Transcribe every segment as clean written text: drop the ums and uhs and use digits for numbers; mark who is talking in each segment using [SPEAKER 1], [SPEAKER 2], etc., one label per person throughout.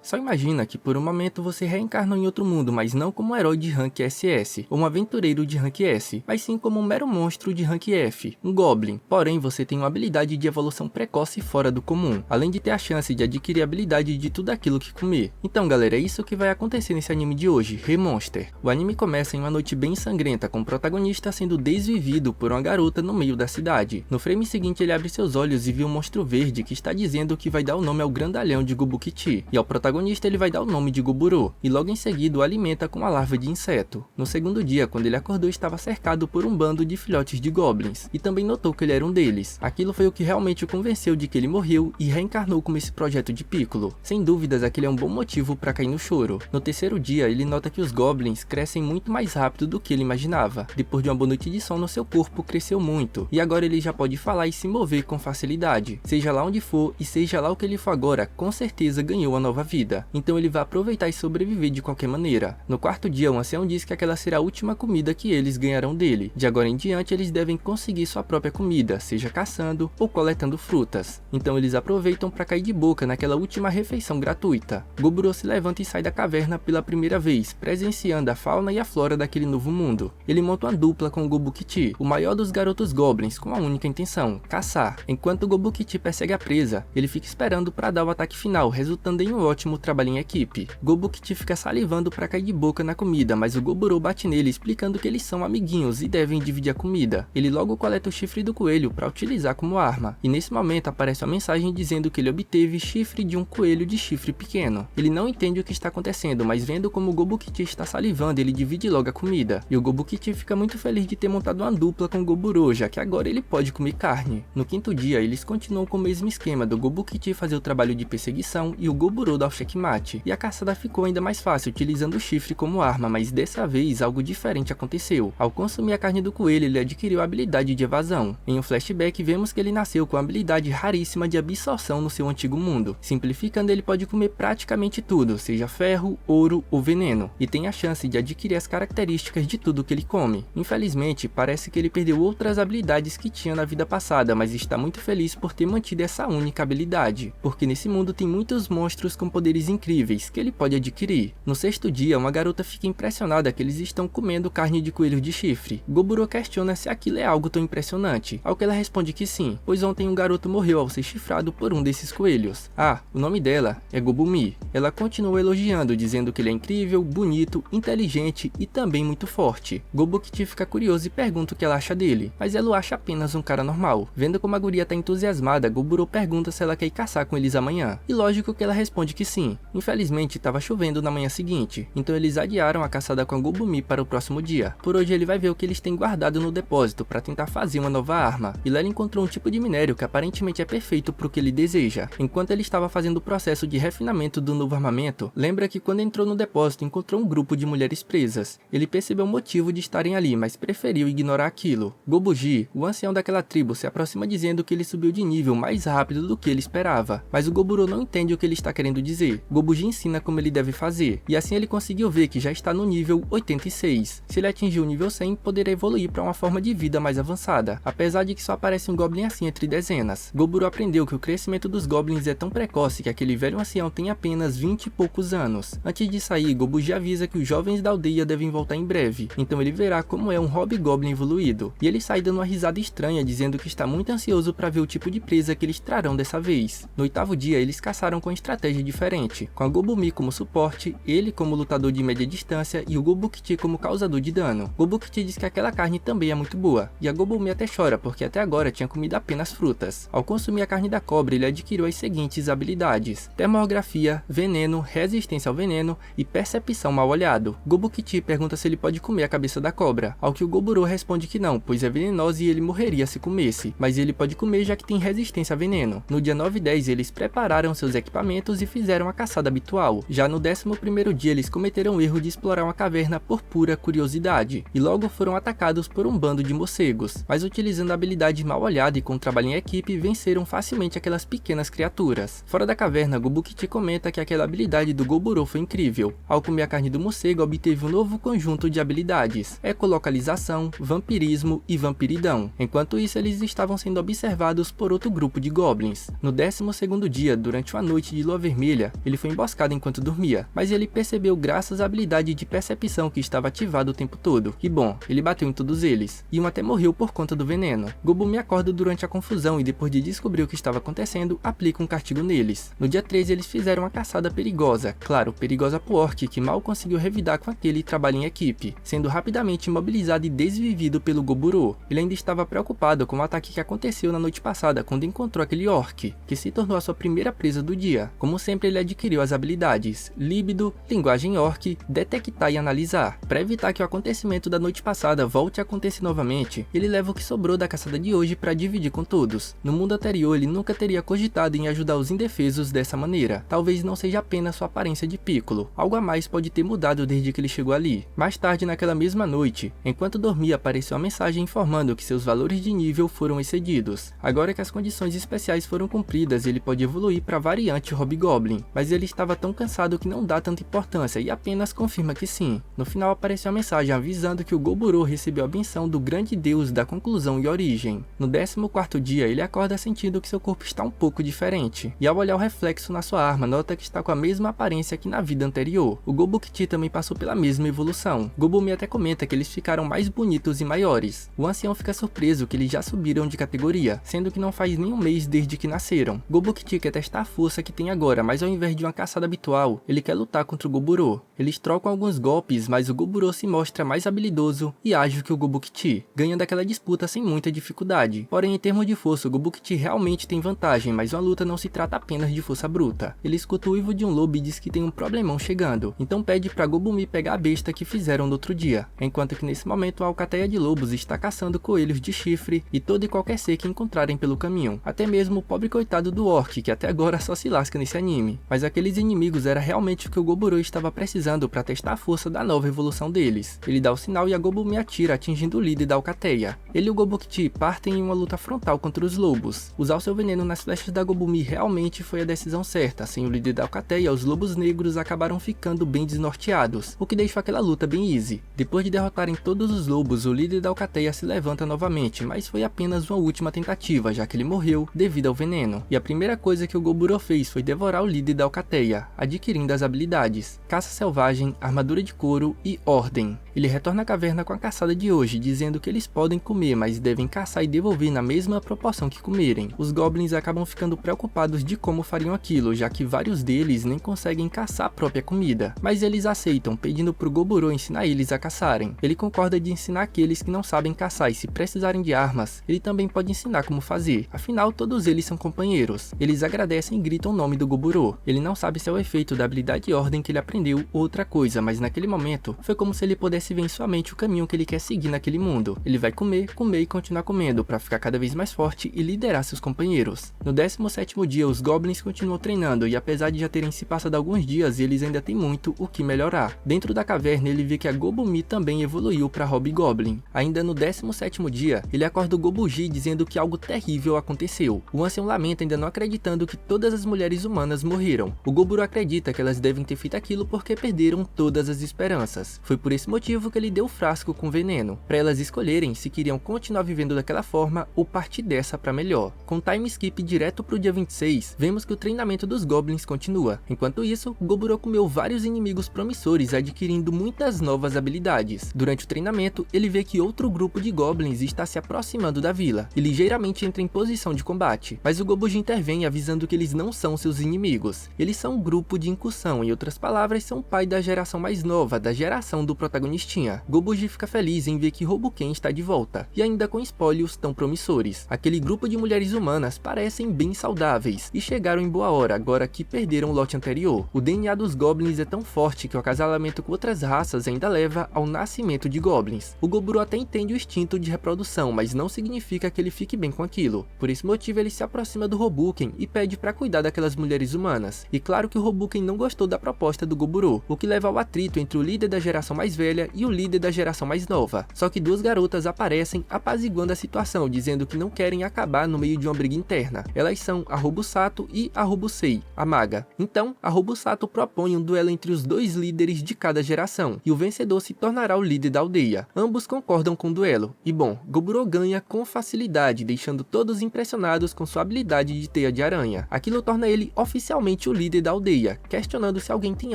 [SPEAKER 1] Só imagina que por um momento você reencarnou em outro mundo, mas não como um herói de rank SS, ou um aventureiro de rank S, mas sim como um mero monstro de rank F, um Goblin. Porém, você tem uma habilidade de evolução precoce fora do comum, além de ter a chance de adquirir a habilidade de tudo aquilo que comer. Então galera, é isso que vai acontecer nesse anime de hoje, Remonster. O anime começa em uma noite bem sangrenta, com o protagonista sendo desvivido por uma garota no meio da cidade. No frame seguinte ele abre seus olhos e vê um monstro verde que está dizendo que vai dar o nome ao grandalhão de Gobukichi, e ao protagonista ele vai dar o nome de Goburo, e logo em seguida o alimenta com uma larva de inseto. No segundo dia, quando ele acordou, estava cercado por um bando de filhotes de goblins, e também notou que ele era um deles. Aquilo foi o que realmente o convenceu de que ele morreu e reencarnou como esse projeto de Piccolo. Sem dúvidas, aquele é um bom motivo para cair no choro. No terceiro dia, ele nota que os goblins crescem muito mais rápido do que ele imaginava. Depois de uma boa noite de sono, seu corpo cresceu muito, e agora ele já pode falar e se mover com facilidade. Seja lá onde for e seja lá o que ele for agora, com certeza ganhou uma nova vida. Então ele vai aproveitar e sobreviver de qualquer maneira. No quarto dia, o ancião diz que aquela será a última comida que eles ganharão dele. De agora em diante, eles devem conseguir sua própria comida, seja caçando ou coletando frutas. Então eles aproveitam para cair de boca naquela última refeição gratuita. Goburo se levanta e sai da caverna pela primeira vez, presenciando a fauna e a flora daquele novo mundo. Ele monta uma dupla com o Gobukichi, o maior dos garotos goblins, com a única intenção, caçar. Enquanto o Gobukichi persegue a presa, ele fica esperando para dar o ataque final, resultando em um ótimo trabalho em equipe. Gobukichi fica salivando para cair de boca na comida, mas o Goburo bate nele explicando que eles são amiguinhos e devem dividir a comida. Ele logo coleta o chifre do coelho para utilizar como arma, e nesse momento aparece uma mensagem dizendo que ele obteve chifre de um coelho de chifre pequeno. Ele não entende o que está acontecendo, mas vendo como o Gobukichi está salivando, ele divide logo a comida, e o Gobukichi fica muito feliz de ter montado uma dupla com o Goburo, já que agora ele pode comer carne. No quinto dia, eles continuam com o mesmo esquema do Gobukichi fazer o trabalho de perseguição e o Goburo dar o checkmate, e a caçada ficou ainda mais fácil utilizando o chifre como arma, mas dessa vez algo diferente aconteceu. Ao consumir a carne do coelho, ele adquiriu a habilidade de evasão. Em um flashback, vemos que ele nasceu com a habilidade raríssima de absorção no seu antigo mundo. Simplificando, ele pode comer praticamente tudo, seja ferro, ouro ou veneno, e tem a chance de adquirir as características de tudo que ele come. Infelizmente, parece que ele perdeu outras habilidades que tinha na vida passada, mas está muito feliz por ter mantido essa única habilidade, porque nesse mundo tem muitos monstros com poderes incríveis que ele pode adquirir. No sexto dia, uma garota fica impressionada que eles estão comendo carne de coelho de chifre. Goburo questiona se aquilo é algo tão impressionante, ao que ela responde que sim, pois ontem um garoto morreu ao ser chifrado por um desses coelhos. Ah, o nome dela é Gobumi. Ela continua elogiando, dizendo que ele é incrível, bonito, inteligente e também muito forte. Gobukichi fica curioso e pergunta o que ela acha dele, mas ela o acha apenas um cara normal. Vendo como a guria tá entusiasmada, Goburo pergunta se ela quer ir caçar com eles amanhã, e lógico que ela responde que sim. Infelizmente estava chovendo na manhã seguinte, então eles adiaram a caçada com a Gobumi para o próximo dia. Por hoje ele vai ver o que eles têm guardado no depósito para tentar fazer uma nova arma, e lá ele encontrou um tipo de minério que aparentemente é perfeito para o que ele deseja. Enquanto ele estava fazendo o processo de refinamento do novo armamento, lembra que quando entrou no depósito encontrou um grupo de mulheres presas. Ele percebeu o motivo de estarem ali, mas preferiu ignorar aquilo. Gobuji, o ancião daquela tribo, se aproxima dizendo que ele subiu de nível mais rápido do que ele esperava, mas o Goburo não entende o que ele está querendo dizer. Gobuji ensina como ele deve fazer, e assim ele conseguiu ver que já está no nível 86. Se ele atingir o nível 100, poderá evoluir para uma forma de vida mais avançada, apesar de que só aparece um Goblin assim entre dezenas. Goburo aprendeu que o crescimento dos Goblins é tão precoce que aquele velho ancião tem apenas 20 e poucos anos. Antes de sair, Gobuji avisa que os jovens da aldeia devem voltar em breve, então ele verá como é um Hobgoblin evoluído, e ele sai dando uma risada estranha, dizendo que está muito ansioso para ver o tipo de presa que eles trarão dessa vez. No oitavo dia, eles caçaram com estratégia diferente, com a Gobumi como suporte, ele como lutador de média distância e o Gobukichi como causador de dano. Gobukichi diz que aquela carne também é muito boa, e a Gobumi até chora porque até agora tinha comido apenas frutas. Ao consumir a carne da cobra, ele adquiriu as seguintes habilidades: termografia, veneno, resistência ao veneno e percepção mal olhado. Gobukichi pergunta se ele pode comer a cabeça da cobra, ao que o Goburo responde que não, pois é venenosa e ele morreria se comesse, mas ele pode comer já que tem resistência a veneno. No dia 9 e 10 eles prepararam seus equipamentos e fizeram a caçada habitual. Já no 11º dia eles cometeram o erro de explorar uma caverna por pura curiosidade, e logo foram atacados por um bando de morcegos, mas utilizando a habilidade mal olhada e com trabalho em equipe venceram facilmente aquelas pequenas criaturas. Fora da caverna, Gobukichi comenta que aquela habilidade do Goburo foi incrível. Ao comer a carne do morcego, obteve um novo conjunto de habilidades: ecolocalização, vampirismo e vampiridão. Enquanto isso, eles estavam sendo observados por outro grupo de goblins. No 12º dia, durante uma noite de lua vermelha, ele foi emboscado enquanto dormia, mas ele percebeu graças à habilidade de percepção que estava ativada o tempo todo. E bom, ele bateu em todos eles, e um até morreu por conta do veneno. Gobumi acorda durante a confusão e depois de descobrir o que estava acontecendo, aplica um castigo neles. No dia 13 eles fizeram uma caçada perigosa, claro, perigosa pro orc que mal conseguiu revidar com aquele trabalho em equipe, sendo rapidamente imobilizado e desvivido pelo Goburo. Ele ainda estava preocupado com o ataque que aconteceu na noite passada quando encontrou aquele orc, que se tornou a sua primeira presa do dia. Como sempre, ele adquiriu as habilidades líbido, linguagem orc, detectar e analisar. Para evitar que o acontecimento da noite passada volte a acontecer novamente, ele leva o que sobrou da caçada de hoje para dividir com todos. No mundo anterior, ele nunca teria cogitado em ajudar os indefesos dessa maneira. Talvez não seja apenas sua aparência de Piccolo, algo a mais pode ter mudado desde que ele chegou ali. Mais tarde naquela mesma noite, enquanto dormia, apareceu uma mensagem informando que seus valores de nível foram excedidos. Agora que as condições especiais foram cumpridas, ele pode evoluir para a variante Hobgoblin, mas ele estava tão cansado que não dá tanta importância e apenas confirma que sim. No final apareceu a mensagem avisando que o Goburo recebeu a benção do grande deus da conclusão e origem. No 14º dia, ele acorda sentindo que seu corpo está um pouco diferente, e ao olhar o reflexo na sua arma, nota que está com a mesma aparência que na vida anterior. O Gobukti também passou pela mesma evolução. Gobumi até comenta que eles ficaram mais bonitos e maiores. O ancião fica surpreso que eles já subiram de categoria, sendo que não faz nem um mês desde que nasceram. Gobukti quer testar a força que tem agora, mas ao invés de uma caçada habitual, ele quer lutar contra o Goburo. Eles trocam alguns golpes, mas o Goburo se mostra mais habilidoso e ágil que o Gobukti, ganhando aquela disputa sem muita dificuldade. Porém, em termos de força, o Gobukti realmente tem vantagem, mas uma luta não se trata apenas de força bruta. Ele escuta o uivo de um lobo e diz que tem um problemão chegando, então pede para Gobumi pegar a besta que fizeram no outro dia, enquanto que nesse momento a alcateia de lobos está caçando coelhos de chifre e todo e qualquer ser que encontrarem pelo caminho, até mesmo o pobre coitado do orc, que até agora só se lasca nesse anime. Mas aqueles inimigos era realmente o que o Goburo estava precisando para testar a força da nova evolução deles. Ele dá o sinal e a Gobumi atira, atingindo o líder da alcateia. Ele e o Gobukti partem em uma luta frontal contra os lobos. Usar o seu veneno nas flechas da Gobumi realmente foi a decisão certa. Sem o líder da alcateia, os lobos negros acabaram ficando bem desnorteados, o que deixou aquela luta bem easy. Depois de derrotarem todos os lobos, o líder da alcateia se levanta novamente, mas foi apenas uma última tentativa, já que ele morreu devido ao veneno. E a primeira coisa que o Goburo fez foi devorar o líder da alcateia, adquirindo as habilidades Caça Selvagem, Armadura de Couro e Ordem. Ele retorna à caverna com a caçada de hoje, dizendo que eles podem comer, mas devem caçar e devolver na mesma proporção que comerem. Os goblins acabam ficando preocupados de como fariam aquilo, já que vários deles nem conseguem caçar a própria comida. Mas eles aceitam, pedindo pro Goburo ensinar eles a caçarem. Ele concorda de ensinar aqueles que não sabem caçar e se precisarem de armas, ele também pode ensinar como fazer. Afinal, todos eles são companheiros. Eles agradecem e gritam o nome do Goburo. Ele não sabe se é o efeito da habilidade de ordem que ele aprendeu ou outra coisa, mas naquele momento, foi como se ele pudesse ver em sua mente o caminho que ele quer seguir naquele mundo. Ele vai comer e continuar comendo para ficar cada vez mais forte e liderar seus companheiros. No 17º dia, os goblins continuam treinando e apesar de já terem se passado alguns dias, eles ainda têm muito o que melhorar. Dentro da caverna, ele vê que a Gobumi também evoluiu para Hobgoblin. Ainda no 17º dia, ele acorda o Gobuji dizendo que algo terrível aconteceu. O ancião lamenta, ainda não acreditando que todas as mulheres humanas morreram. O Goburo acredita que elas devem ter feito aquilo porque perderam todas as esperanças. Foi por esse motivo que ele deu o frasco com veneno, para elas escolherem se queriam continuar vivendo daquela forma ou partir dessa para melhor. Com time skip direto pro dia 26, vemos que o treinamento dos goblins continua. Enquanto isso, Goburo comeu vários inimigos promissores, adquirindo muitas novas habilidades. Durante o treinamento, ele vê que outro grupo de goblins está se aproximando da vila e ligeiramente entra em posição de combate, mas o Gobuji intervém avisando que eles não são seus inimigos. Eles são um grupo de incursão, em outras palavras, são o pai da geração mais nova, da geração do protagonistinha. Gobuji fica feliz em ver que Hobuken está de volta, e ainda com espólios tão promissores. Aquele grupo de mulheres humanas parecem bem saudáveis, e chegaram em boa hora agora que perderam o lote anterior. O DNA dos goblins é tão forte que o acasalamento com outras raças ainda leva ao nascimento de goblins. O Goburo até entende o instinto de reprodução, mas não significa que ele fique bem com aquilo. Por esse motivo ele se aproxima do Hobuken e pede para cuidar daquelas mulheres humanas. E claro que o Hobuken não gostou da proposta do Goburo, o que leva ao atrito entre o líder da geração mais velha e o líder da geração mais nova. Só que duas garotas aparecem apaziguando a situação, dizendo que não querem acabar no meio de uma briga interna. Elas são a Robusato e a Robusei, a maga. Então, a Robusato propõe um duelo entre os dois líderes de cada geração, e o vencedor se tornará o líder da aldeia. Ambos concordam com o duelo, e bom, Goburo ganha com facilidade, deixando todos impressionados com sua habilidade de teia de aranha. Aquilo torna ele oficialmente o líder da aldeia, questionando se alguém tem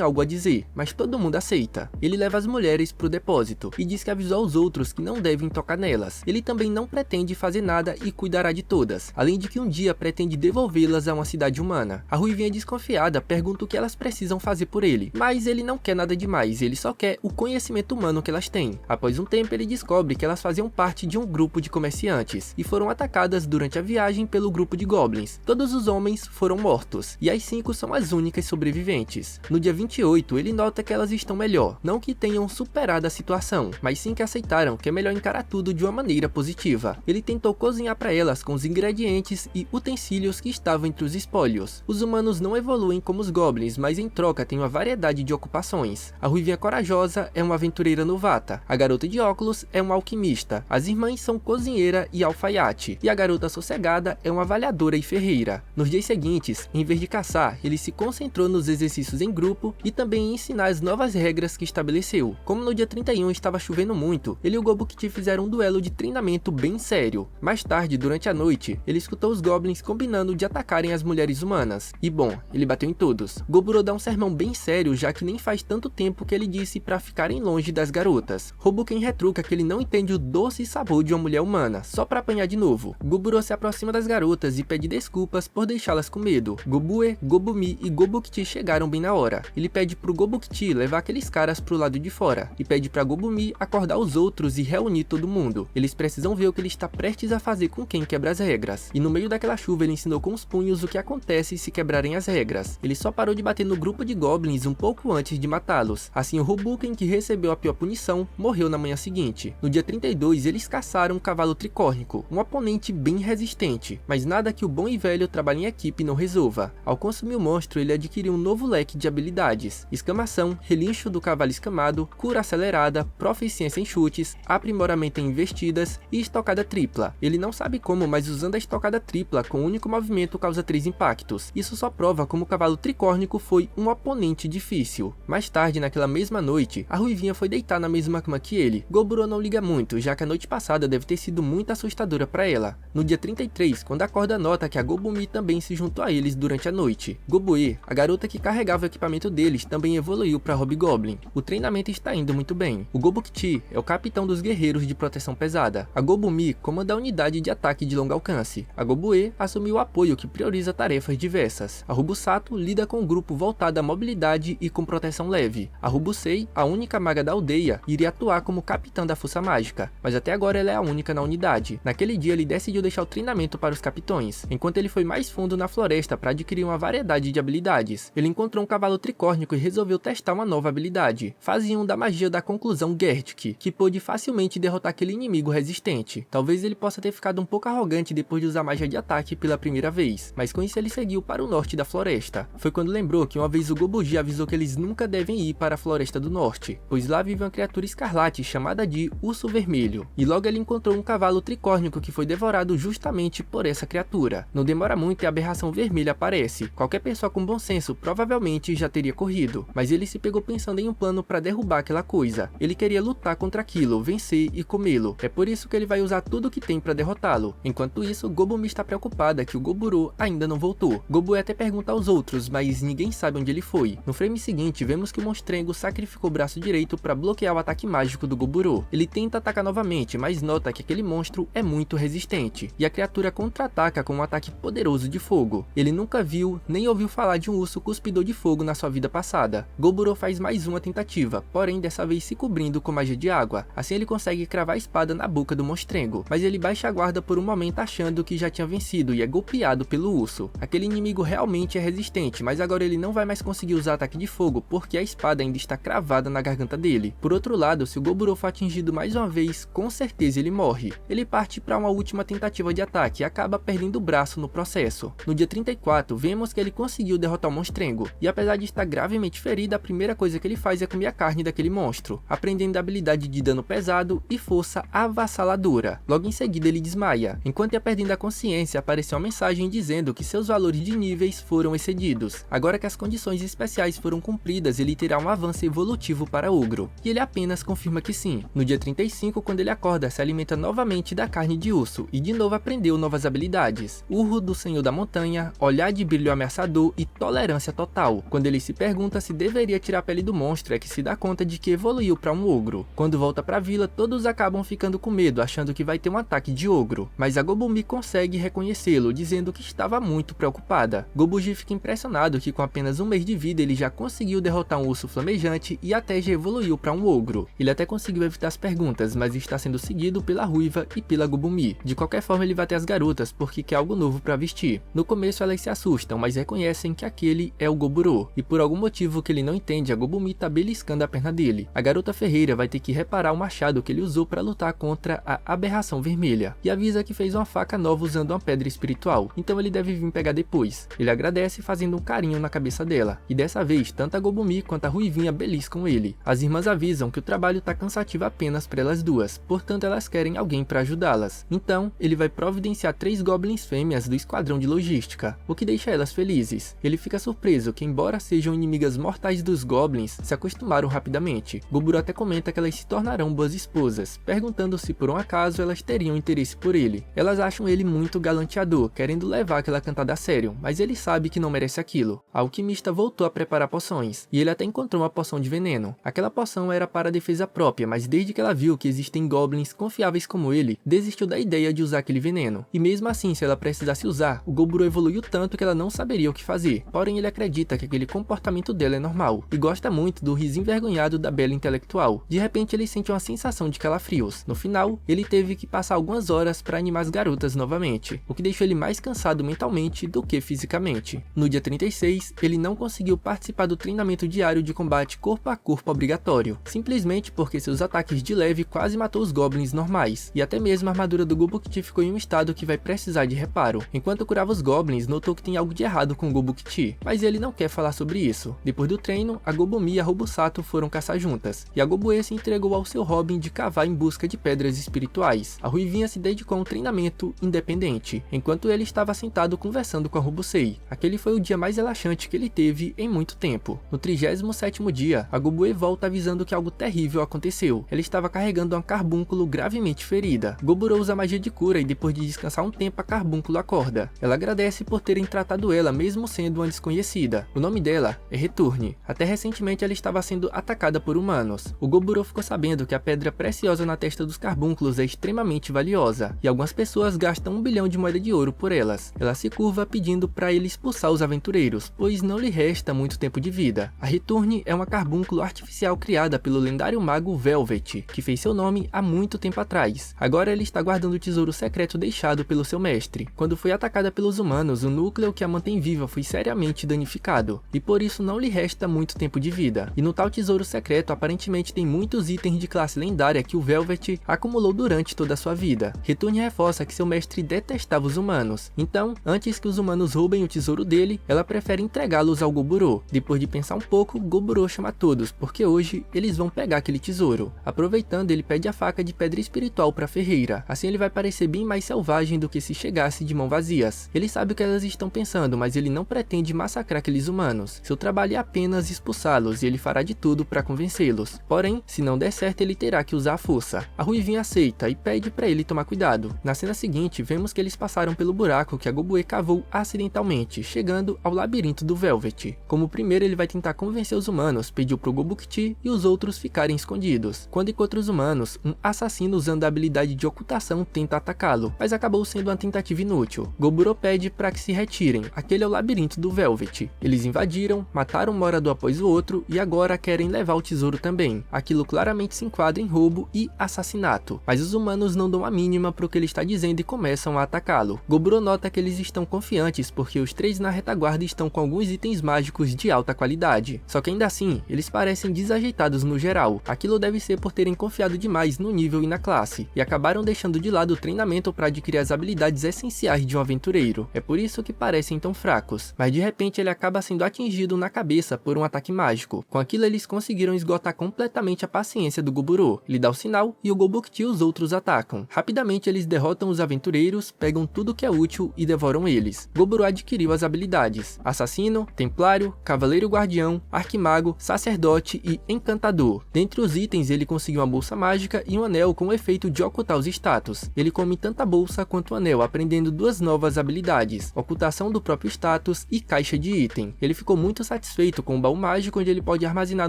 [SPEAKER 1] algo a dizer, mas todo mundo aceita. Ele leva as mulheres pro depósito, e diz que avisou aos outros que não devem tocar nelas. Ele também não pretende fazer nada e cuidará de todas, além de que um dia pretende devolvê-las a uma cidade humana. A Ruivinha desconfiada pergunta o que elas precisam fazer por ele, mas ele não quer nada demais, ele só quer o conhecimento humano que elas têm. Após um tempo ele descobre que elas faziam parte de um grupo de comerciantes, e foram atacadas durante a viagem pelo grupo de goblins. Todos os homens foram mortos, e as 5 são as únicas sobreviventes. No dia 28 ele nota que elas estão melhor, não que tenham superado a situação, mas sim que aceitaram que é melhor encarar tudo de uma maneira positiva. Ele tentou cozinhar para elas com os ingredientes e utensílios que estavam entre os espólios. Os humanos não evoluem como os goblins, mas em troca têm uma variedade de ocupações. A Ruivinha corajosa é uma aventureira novata, a garota de óculos é uma alquimista, as irmãs são cozinheira e alfaiate, e a garota sossegada é uma avaliadora e ferreira. Nos dias seguintes, em vez de caçar, ele se concentrou nos exercícios em grupo e também em ensinar as novas regras que estabeleceu. Como no dia 31 estava chovendo muito, ele e o Gobukti fizeram um duelo de treinamento bem sério. Mais tarde, durante a noite, ele escutou os goblins combinando de atacarem as mulheres humanas. E bom, ele bateu em todos. Goburo dá um sermão bem sério, já que nem faz tanto tempo que ele disse para ficarem longe das garotas. Hobuken retruca que ele não entende o doce sabor de uma mulher humana, só para apanhar de novo. Goburo se aproxima das garotas e pede desculpas por deixá-las com medo. Gobue, Gobumi e Gobukti chegaram bem na hora. Ele pede pro Gobukti levar aqueles caras pro lado de fora, e pede pra Gobumi acordar os outros e reunir todo mundo. Eles precisam ver o que ele está prestes a fazer com quem quebra as regras. E no meio daquela chuva ele ensinou com os punhos o que acontece se quebrarem as regras. Ele só parou de bater no grupo de goblins um pouco antes de matá-los. Assim o Hobuken, que recebeu a pior punição, morreu na manhã seguinte. No dia 32 eles caçaram um cavalo tricórnico, um oponente bem resistente, mas nada que o bom e velho trabalho em equipe não resolva. Ao consumir o monstro ele adquiriu um novo leque de habilidades: escamação, relincho do cavalo escamado, cura acelerada, proficiência em chutes, aprimoramento em investidas e estocada tripla. Ele não sabe como, mas usando a estocada tripla com um único movimento causa 3 impactos. Isso só prova como o cavalo tricórnico foi um oponente difícil. Mais tarde, naquela mesma noite, a Ruivinha foi deitar na mesma cama que ele. Goburo não liga muito, já que a noite passada deve ter sido muito assustadora para ela. No dia 33, quando acorda, nota que a Gobumi também se juntou a eles durante a noite. Gobue, a garota que carregava o equipamento deles, também evoluiu para Hobgoblin. O treinamento está indo muito bem. O Gobukti é o capitão dos guerreiros de proteção pesada. A Gobumi comanda a unidade de ataque de longo alcance. A Gobue assumiu o apoio que prioriza tarefas diversas. A Robusato lida com um grupo voltado à mobilidade e com proteção leve. A Robusei, a única maga da aldeia, iria atuar como capitã da força mágica, mas até agora ela é a única na unidade. Naquele dia ele decidiu deixar o treinamento para os capitões, enquanto ele foi mais fundo na floresta para adquirir uma variedade de habilidades. Ele encontrou um cavalo tricórnico e resolveu testar uma nova habilidade. Fazia um da magia da conclusão Gertk, que pôde facilmente derrotar aquele inimigo resistente. Talvez ele possa ter ficado um pouco arrogante depois de usar magia de ataque pela primeira vez, mas com isso ele seguiu para o norte da floresta. Foi quando lembrou que uma vez o Gobuji avisou que eles nunca devem ir para a floresta do norte, pois lá vive uma criatura escarlate chamada de Urso Vermelho, e logo ele encontrou um cavalo tricórnico que foi devorado justamente por essa criatura. Não demora muito e a aberração vermelha aparece. Qualquer pessoa com bom senso provavelmente já teria corrido, mas ele se pegou pensando em um plano para derrubar aquela coisa. Ele queria lutar contra aquilo, vencer e comê-lo. É por isso que ele vai usar tudo o que tem para derrotá-lo. Enquanto isso, Gobumi está preocupada que o Goburo ainda não voltou. Gobue até pergunta aos outros, mas ninguém sabe onde ele foi. No frame seguinte, vemos que o monstrengo sacrificou o braço direito para bloquear o ataque mágico do Goburo. Ele tenta atacar novamente, mas nota que aquele monstro é muito resistente, e a criatura contra-ataca com um ataque poderoso de fogo. Ele nunca viu, nem ouviu falar de um urso cuspidor de fogo na sua vida passada. Goburo faz mais uma tentativa, porém dessa vez se cobrindo com magia de água. Assim ele consegue cravar a espada na boca do monstrengo, mas ele baixa a guarda por um momento achando que já tinha vencido e é golpeado pelo urso. Aquele inimigo realmente é resistente, mas agora ele não vai mais conseguir usar ataque de fogo porque a espada ainda está cravada na garganta dele. Por outro lado, se o Goburo for atingido mais uma vez, com certeza ele morre. Ele parte para uma última tentativa de ataque e acaba perdendo o braço no processo. No dia 34, vemos que ele conseguiu derrotar o monstrengo, e apesar de estar gravemente ferido, seguida a primeira coisa que ele faz é comer a carne daquele monstro, aprendendo a habilidade de dano pesado e força avassaladora. Logo em seguida ele desmaia. Enquanto ia perdendo a consciência, apareceu uma mensagem dizendo que seus valores de níveis foram excedidos. Agora que as condições especiais foram cumpridas, ele terá um avanço evolutivo para ogro. E ele apenas confirma que sim. No dia 35, quando ele acorda, se alimenta novamente da carne de urso e de novo aprendeu novas habilidades: urro do Senhor da Montanha, olhar de brilho ameaçador e tolerância total. Quando ele se pergunta se deveria tirar a pele do monstro, é que se dá conta de que evoluiu para um ogro. Quando volta para a vila, todos acabam ficando com medo, achando que vai ter um ataque de ogro, mas a Gobumi consegue reconhecê-lo, dizendo que estava muito preocupada. Gobuji fica impressionado que com apenas um mês de vida ele já conseguiu derrotar um urso flamejante e até já evoluiu para um ogro. Ele até conseguiu evitar as perguntas, mas está sendo seguido pela Ruiva e pela Gobumi. De qualquer forma ele vai até as garotas porque quer algo novo para vestir. No começo elas se assustam, mas reconhecem que aquele é o Goburo, e por algum motivo que ele não entende, a Gobumi tá beliscando a perna dele. A garota ferreira vai ter que reparar o machado que ele usou para lutar contra a aberração vermelha, e avisa que fez uma faca nova usando uma pedra espiritual, então ele deve vir pegar depois. Ele agradece fazendo um carinho na cabeça dela, e dessa vez tanto a Gobumi quanto a Ruivinha beliscam ele. As irmãs avisam que o trabalho tá cansativo apenas para elas duas, portanto elas querem alguém para ajudá-las. Então ele vai providenciar 3 goblins fêmeas do esquadrão de logística, o que deixa elas felizes. Ele fica surpreso que, embora sejam inimigas mortais dos goblins, se acostumaram rapidamente. Goburo até comenta que elas se tornarão boas esposas, perguntando se por um acaso elas teriam interesse por ele. Elas acham ele muito galanteador, querendo levar aquela cantada a sério, mas ele sabe que não merece aquilo. A alquimista voltou a preparar poções, e ele até encontrou uma poção de veneno. Aquela poção era para defesa própria, mas desde que ela viu que existem goblins confiáveis como ele, desistiu da ideia de usar aquele veneno. E mesmo assim, se ela precisasse usar, o Goburo evoluiu tanto que ela não saberia o que fazer. Porém ele acredita que aquele comportamento dela é normal, e gosta muito do riso envergonhado da bela intelectual. De repente ele sente uma sensação de calafrios. No final, ele teve que passar algumas horas para animar as garotas novamente, o que deixou ele mais cansado mentalmente do que fisicamente. No dia 36, ele não conseguiu participar do treinamento diário de combate corpo a corpo obrigatório, simplesmente porque seus ataques de leve quase matou os goblins normais, e até mesmo a armadura do Gobukti ficou em um estado que vai precisar de reparo. Enquanto curava os goblins, notou que tem algo de errado com o Gobukti, mas ele não quer falar sobre isso. Depois do treino, a Gobumi e a Robusato foram caçar juntas, e a Gobue se entregou ao seu hobby de cavar em busca de pedras espirituais. A Ruivinha se dedicou a um treinamento independente, enquanto ele estava sentado conversando com a Robusei. Aquele foi o dia mais relaxante que ele teve em muito tempo. No 37º dia, a Gobue volta avisando que algo terrível aconteceu. Ela estava carregando uma carbúnculo gravemente ferida. Goburo usa magia de cura e depois de descansar um tempo, a carbúnculo acorda. Ela agradece por terem tratado ela mesmo sendo uma desconhecida. O nome dela é Returne. Até recentemente ela estava sendo atacada por humanos. O Goburo ficou sabendo que a pedra preciosa na testa dos carbúnculos é extremamente valiosa, e algumas pessoas gastam 1 bilhão de moeda de ouro por elas. Ela se curva pedindo para ele expulsar os aventureiros, pois não lhe resta muito tempo de vida. A Returne é uma carbúnculo artificial criada pelo lendário mago Velvet, que fez seu nome há muito tempo atrás. Agora ele está guardando o tesouro secreto deixado pelo seu mestre. Quando foi atacada pelos humanos, o núcleo que a mantém viva foi seriamente danificado, e por isso não lhe resta muito tempo de vida. E no tal tesouro secreto aparentemente tem muitos itens de classe lendária que o Velvet acumulou durante toda a sua vida. Returne reforça que seu mestre detestava os humanos, então, antes que os humanos roubem o tesouro dele, ela prefere entregá-los ao Goburo. Depois de pensar um pouco, Goburo chama todos, porque hoje eles vão pegar aquele tesouro. Aproveitando, ele pede a faca de pedra espiritual para a ferreira, assim ele vai parecer bem mais selvagem do que se chegasse de mãos vazias. Ele sabe o que elas estão pensando, mas ele não pretende massacrar aqueles humanos. Seu trabalho é apenas expulsá-los, e ele fará de tudo para convencê-los. Porém, se não der certo, ele terá que usar a força. A Ruivinha aceita e pede para ele tomar cuidado. Na cena seguinte, vemos que eles passaram pelo buraco que a Gobue cavou acidentalmente, chegando ao labirinto do Velvet. Como primeiro ele vai tentar convencer os humanos, pediu pro Gobukti e os outros ficarem escondidos. Quando encontra os humanos, um assassino usando a habilidade de ocultação tenta atacá-lo, mas acabou sendo uma tentativa inútil. Goburo pede para que se retirem, aquele é o labirinto do Velvet. Eles invadiram, mataram um morador após o outro e agora querem levar o tesouro também. Aquilo claramente se enquadra em roubo e assassinato, mas os humanos não dão a mínima pro que ele está dizendo e começam a atacá-lo. Goburo nota que eles estão confiantes porque os 3 na retaguarda estão com alguns itens mágicos de alta qualidade, só que ainda assim, eles parecem desajeitados no geral. Aquilo deve ser por terem confiado demais no nível e na classe, e acabaram deixando de lado o treinamento para adquirir as habilidades essenciais de um aventureiro. É por isso que parecem tão fracos, mas de repente ele acaba sendo atingido na cabeça por um ataque mágico. Com aquilo eles conseguiram esgotar completamente a paciência do Goburo. Ele dá o sinal e o Gobukti e os outros atacam. Rapidamente eles derrotam os aventureiros, pegam tudo que é útil e devoram eles. Goburo adquiriu as habilidades Assassino, Templário, Cavaleiro Guardião, Arquimago, Sacerdote e Encantador. Dentre os itens ele conseguiu uma bolsa mágica e um anel com o efeito de ocultar os status. Ele come tanto a bolsa quanto o anel, aprendendo duas novas habilidades, ocultação do próprio status e caixa de item. Ele ficou muito satisfeito com o baú mágico onde ele pode armazenar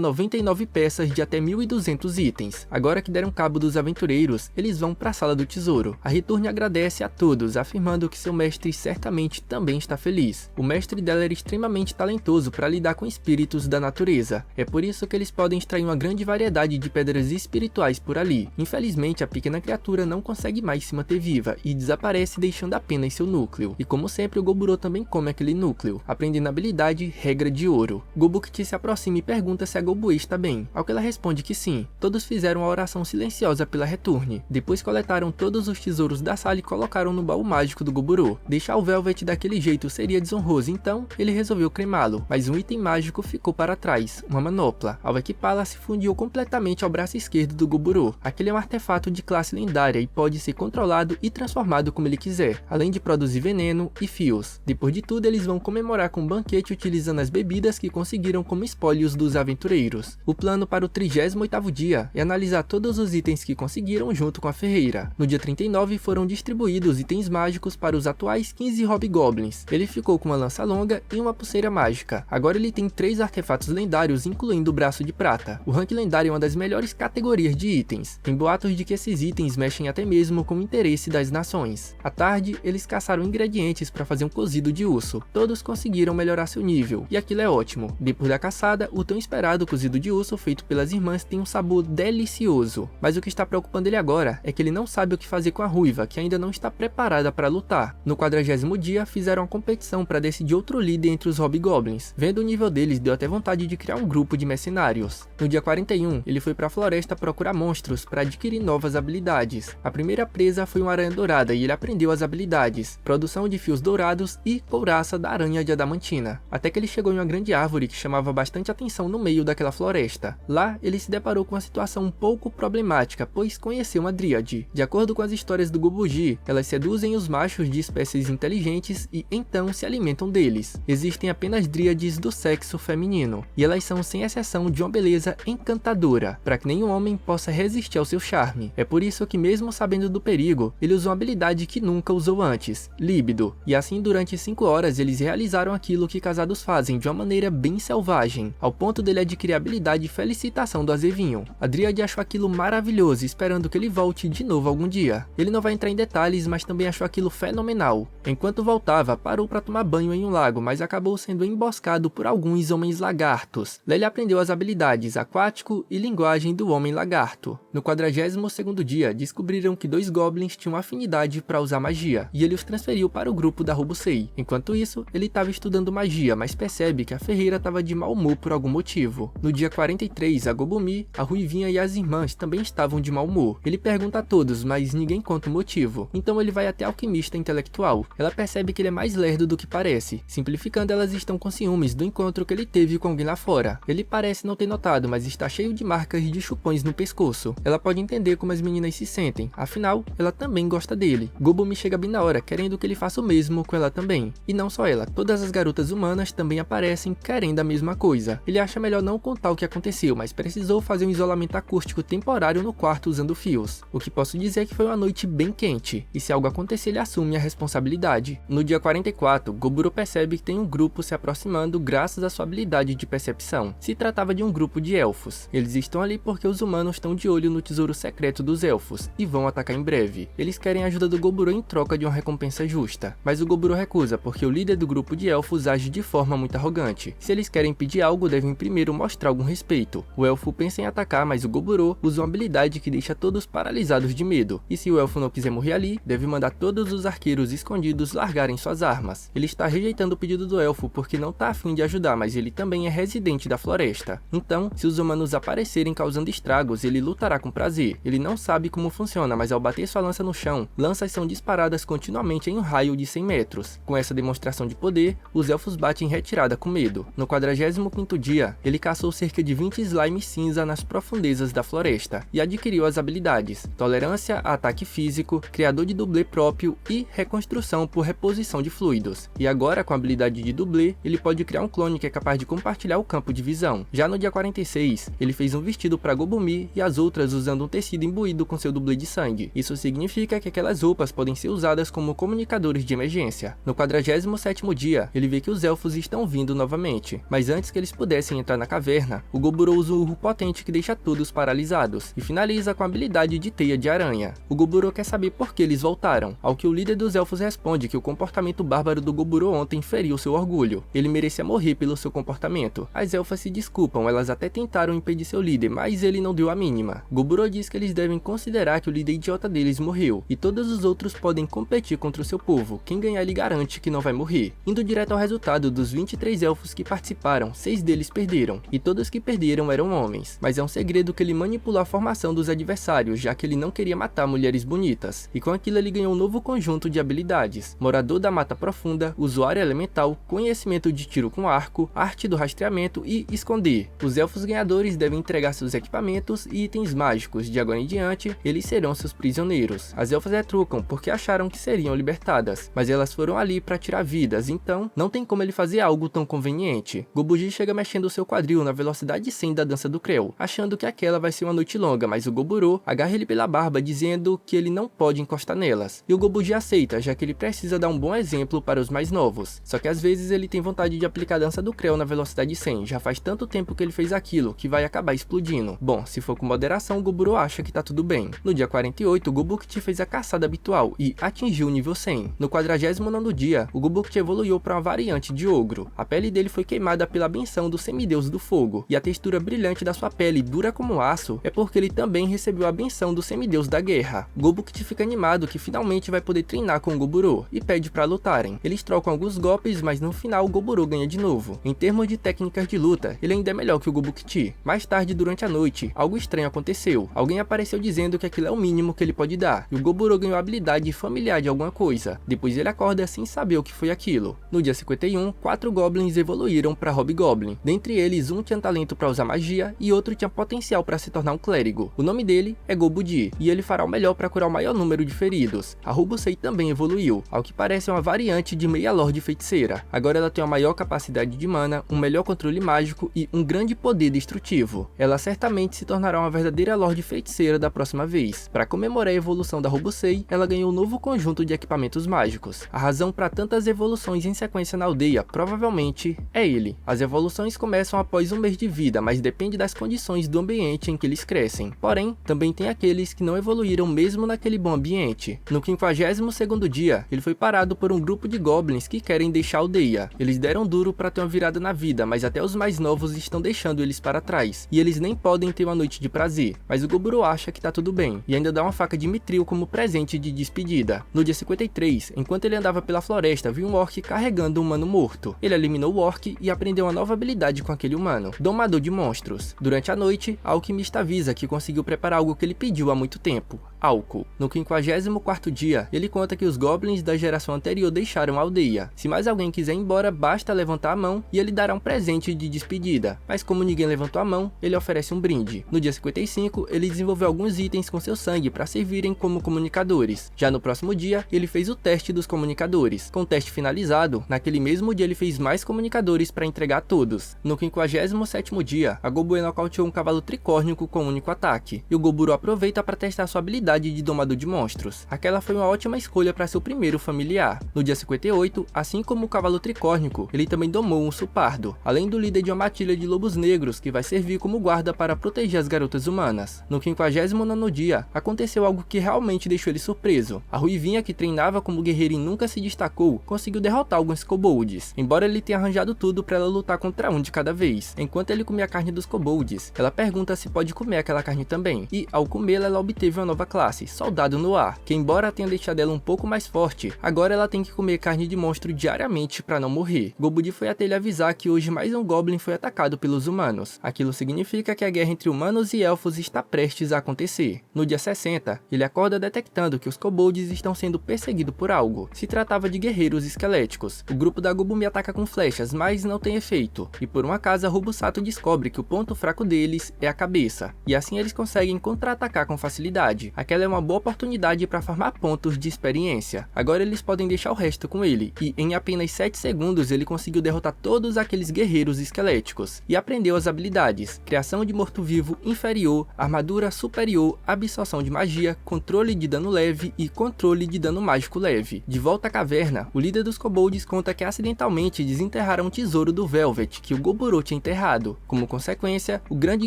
[SPEAKER 1] 99 peças de até 1200 itens. Agora que deram cabo dos aventureiros, eles vão para a sala do tesouro. A Returne agradece a todos, afirmando que seu mestre certamente também está feliz. O mestre dela era extremamente talentoso para lidar com espíritos da natureza. É por isso que eles podem extrair uma grande variedade de pedras espirituais por ali. Infelizmente, a pequena criatura não consegue mais se manter viva e desaparece, deixando apenas seu núcleo. E como sempre, o Goburo também come aquele núcleo, aprendendo a habilidade Regra de Ouro. Gobukti se aproxima e pergunta se a Gobue está bem, ao que ela responde que sim. Todos fizeram uma oração silenciosa pela Returne. Depois coletaram todos os tesouros da sala e colocaram no baú mágico do Goburo. Deixar o Velvet daquele jeito seria desonroso, então ele resolveu cremá-lo, mas um item mágico ficou para trás, uma manopla. Ao equipá-la, se fundiu completamente ao braço esquerdo do Goburo. Aquele é um artefato de classe lendária e pode ser controlado e transformado como ele quiser, além de produzir veneno e fios. Depois de tudo, eles vão comemorar com um banquete utilizando as bebidas que conseguiram como espólios dos aventureiros. O plano para o 38º dia é analisar todos os itens que conseguiram junto com a ferreira. No dia 39 foram distribuídos itens mágicos para os atuais 15 Hobgoblins. Ele ficou com uma lança longa e uma pulseira mágica. Agora ele tem 3 artefatos lendários, incluindo o braço de prata. O rank lendário é uma das melhores categorias de itens. Tem boatos de que esses itens mexem até mesmo com o interesse das nações. À tarde, eles caçaram ingredientes para fazer um cozido de urso. Todos conseguiram melhorar seu nível, e aquilo é ótimo. Depois da caçada, o tão esperado cozido de urso feito pelas irmãs tem um sabor delicioso. Mas o que está preocupando ele agora é que ele não sabe o que fazer com a ruiva, que ainda não está preparada para lutar. No 40º dia, fizeram uma competição para decidir outro líder entre os Hobgoblins. Vendo o nível deles, deu até vontade de criar um grupo de mercenários. No dia 41, ele foi para a floresta procurar monstros para adquirir novas habilidades. A primeira presa foi uma aranha dourada e ele aprendeu as habilidades, produção de fios dourados e couraça da aranha de adamantina. Até que ele chegou em uma grande árvore que chamava bastante atenção no meio daquela floresta. Lá, ele se deparou com uma situação um pouco problemática, pois conheceu uma dríade. De acordo com as histórias do Gobuji, elas seduzem os machos de espécies inteligentes e então se alimentam deles. Existem apenas dríades do sexo feminino, e elas são sem exceção de uma beleza encantadora, para que nenhum homem possa resistir ao seu charme. É por isso que mesmo sabendo do perigo, ele usou uma habilidade que nunca usou antes, líbido, e assim durante 5 horas eles realizaram aquilo que casados fazem de uma maneira bem selvagem, ao ponto dele adquirir a habilidade Felicitação do Azevinho. A dríade achou aquilo maravilhoso, esperando que ele volte de novo algum dia. Ele não vai entrar em detalhes, mas também achou aquilo fenomenal. Enquanto voltava, parou para tomar banho em um lago, mas acabou sendo emboscado por alguns homens lagartos. Lá ele aprendeu as habilidades aquático e linguagem do homem lagarto. No 42º dia, descobriram que 2 goblins tinham afinidade para usar magia, e ele os transferiu para o grupo da Robusei. Enquanto isso, ele estava estudando magia, mas percebe que a ferreira estava de mau humor por algum motivo. No dia 43, a Gobumi, a Ruivinha e as irmãs também estavam de mau humor. Ele pergunta a todos, mas ninguém conta o motivo. Então ele vai até a alquimista intelectual. Ela percebe que ele é mais lerdo do que parece. Simplificando, elas estão com ciúmes do encontro que ele teve com alguém lá fora. Ele parece não ter notado, mas está cheio de marcas de chupões no pescoço. Ela pode entender como as meninas se sentem, afinal, ela também gosta dele. Gobumi chega bem na hora, querendo que ele faça o mesmo com ela também. E não só ela, todas as garotas humanas também aparecem querendo a mesma coisa. Ele acha melhor não contar o que aconteceu, mas precisou fazer um isolamento acústico temporário no quarto usando fios. O que posso dizer é que foi uma noite bem quente, e se algo acontecer ele assume a responsabilidade. No dia 44, Goburo percebe que tem um grupo se aproximando graças à sua habilidade de percepção. Se tratava de um grupo de elfos. Eles estão ali porque os humanos estão de olho no tesouro secreto dos elfos, e vão atacar em breve. Eles querem a ajuda do Goburo em troca de uma recompensa justa, mas o Goburo recusa porque o líder do grupo de elfos age de forma muito arrogante. Se eles querem pedir algo, devem primeiro mostrar algum respeito. O elfo pensa em atacar, mas o Goburo usa uma habilidade que deixa todos paralisados de medo, e se o elfo não quiser morrer ali, deve mandar todos os arqueiros escondidos largarem suas armas. Ele está rejeitando o pedido do elfo porque não tá afim de ajudar, mas ele também é residente da floresta. Então, se os humanos aparecerem causando estragos, ele lutará com prazer. Ele não sabe como funciona, mas ao bater sua lança no chão, lanças são disparadas continuamente em um raio de 100 metros. Com essa demonstração de poder, os elfos batem em retirada com medo. No 45º dia, ele caçou cerca de 20 slimes cinza nas profundezas da floresta e adquiriu as habilidades tolerância a ataque físico, criador de dublê próprio e reconstrução por reposição de fluidos. E agora, com a habilidade de dublê, ele pode criar um clone que é capaz de compartilhar o campo de visão. Já no dia 46, ele fez um vestido para Gobumi e as outras usando um tecido imbuído com seu dublê de sangue. Isso significa que aquelas roupas podem ser usadas como comunicadores de emergência. No 47º dia, ele vê que os elfos estão vindo novamente, mas antes que eles pudessem entrar na caverna, o Goburo usa um urro potente que deixa todos paralisados, e finaliza com a habilidade de teia de aranha. O Goburo quer saber por que eles voltaram, ao que o líder dos elfos responde que o comportamento bárbaro do Goburo ontem feriu seu orgulho. Ele merecia morrer pelo seu comportamento. As elfas se desculpam, elas até tentaram impedir seu líder, mas ele não deu a mínima. Goburo diz que eles devem considerar que o líder idiota deles morreu, e todos os outros podem competir contra o seu povo. Quem ganhar ele garante que não vai morrer. Indo direto ao resultado, dos 23 elfos que participaram, 6 deles perderam, e todos que perderam eram homens. Mas é um segredo que ele manipulou a formação dos adversários, já que ele não queria matar mulheres bonitas, e com aquilo ele ganhou um novo conjunto de habilidades: Morador da Mata Profunda, Usuário Elemental, Conhecimento de Tiro com Arco, Arte do Rastreamento e Esconder. Os elfos ganhadores devem entregar seus equipamentos e itens mágicos. De agora em diante, eles serão seus prisioneiros. As elfas retrucam porque acharam que seriam libertadas, mas elas foram ali para tirar vidas, então não tem como ele fazer algo tão conveniente. Gobuji chega mexendo seu quadril na velocidade 100 da dança do Creu, achando que aquela vai ser uma noite longa, mas o Goburo agarra ele pela barba dizendo que ele não pode encostar nelas, e o Gobuji aceita, já que ele precisa dar um bom exemplo para os mais novos. Só que às vezes ele tem vontade de aplicar a dança do Creu na velocidade 100, já faz tanto tempo que ele fez aquilo, que vai acabar explodindo. Bom, se for com moderação, o Goburo acha que tá tudo bem. No dia 48, o Gobukti fez a caçada habitual e atingiu o nível 100. No 49º dia, o Gobukti evoluiu para uma variante de ogro. A pele dele foi queimada pela benção do semideus do fogo, e a textura brilhante da sua pele, dura como aço, é porque ele também recebeu a benção do semideus da guerra. Gobukti fica animado que finalmente vai poder treinar com o Goburo e pede para lutarem. Eles trocam alguns golpes, mas no final o Goburo ganha de novo. Em termos de técnicas de luta, ele ainda é melhor que o Gobukti. Mais tarde, durante a noite, algo estranho aconteceu. Alguém apareceu dizendo que aquilo é o mínimo que ele pode dar, e o Goburo ganhou a habilidade familiar de alguma coisa. Depois ele acorda sem saber o que foi aquilo. No dia 51, 4 goblins evoluíram para Hobgoblin. Dentre eles, um tinha talento para usar magia e outro tinha potencial para se tornar um clérigo. O nome dele é Gobudi, e ele fará o melhor para curar o maior número de feridos. A Rubusei também evoluiu, ao que parece uma variante de Meia Lorde Feiticeira. Agora ela tem uma maior capacidade de mana, um melhor controle mágico e um grande poder destrutivo. Ela certamente se tornará uma verdadeira Lorde Feiticeira da próxima vez. Para comemorar a evolução da Rubusei, ela ganhou um novo conjunto de equipamentos mágicos. A razão para tantas evoluções em sequência na aldeia provavelmente é ele. As evoluções começam após um mês de vida, mas depende das condições do ambiente em que eles crescem. Porém, também tem aqueles que não evoluíram mesmo naquele bom ambiente. No 52º dia, ele foi parado por um grupo de goblins que querem deixar a aldeia. Eles deram duro para ter uma virada na vida, mas até os mais novos estão deixando eles para trás, e eles nem podem ter uma noite de prazer. Mas o Goburo acha que tá tudo bem, e ainda dá uma faca de Mithril como presente de despedida. No dia 53, enquanto ele andava pela floresta, viu um orc carregando um humano morto. Ele eliminou o orc e aprendeu uma nova habilidade com aquele humano: Domador de Monstros. Durante a noite, a alquimista avisa que conseguiu preparar algo que ele pediu há muito tempo: álcool. No 54º dia, ele conta que os goblins da geração anterior deixaram a aldeia. Se mais alguém quiser ir embora, basta levantar a mão e ele dará um presente de despedida. Mas como ninguém levantou a mão, ele oferece um brinde. No dia 55, ele desenvolveu alguns itens com seu sangue para servirem como comunicadores. Já no próximo dia, ele fez o teste dos comunicadores. Com o teste finalizado, naquele mesmo dia ele fez mais comunicadores para entregar a todos. No 57º dia, a Gobue nocauteou um cavalo tricórnico com um único ataque, e o Goburo aproveita para testar sua habilidade de Domador de Monstros. Aquela foi uma ótima escolha para seu primeiro familiar. No dia 58, assim como o cavalo tricórnico, ele também domou um urso pardo, além do líder de uma matilha de lobos negros que vai servir como guarda para proteger as garotas humanas. No 59º dia, aconteceu algo que realmente deixou ele surpreso. A ruivinha, que treinava como guerreira e nunca se destacou, conseguiu derrotar alguns kobolds, embora ele tenha arranjado tudo para ela lutar contra um de cada vez. Enquanto ele comia a carne dos kobolds, ela pergunta se pode comer aquela carne também, e ao comê-la ela obteve uma nova classe. classe, Soldado no Ar, que embora tenha deixado ela um pouco mais forte, agora ela tem que comer carne de monstro diariamente para não morrer. Gobudi foi até ele avisar que hoje mais um Goblin foi atacado pelos humanos. Aquilo significa que a guerra entre humanos e elfos está prestes a acontecer. No dia 60, ele acorda detectando que os kobolds estão sendo perseguidos por algo. Se tratava de guerreiros esqueléticos. O grupo da Gobumi ataca com flechas, mas não tem efeito. E por um acaso, Rubusato descobre que o ponto fraco deles é a cabeça. E assim eles conseguem contra-atacar com facilidade. Aquela é uma boa oportunidade para farmar pontos de experiência. Agora eles podem deixar o resto com ele. E em apenas 7 segundos ele conseguiu derrotar todos aqueles guerreiros esqueléticos. E aprendeu as habilidades: criação de morto-vivo inferior, armadura superior, absorção de magia, controle de dano leve e controle de dano mágico leve. De volta à caverna, o líder dos kobolds conta que acidentalmente desenterraram o tesouro do Velvet que o Goburo tinha enterrado. Como consequência, o grande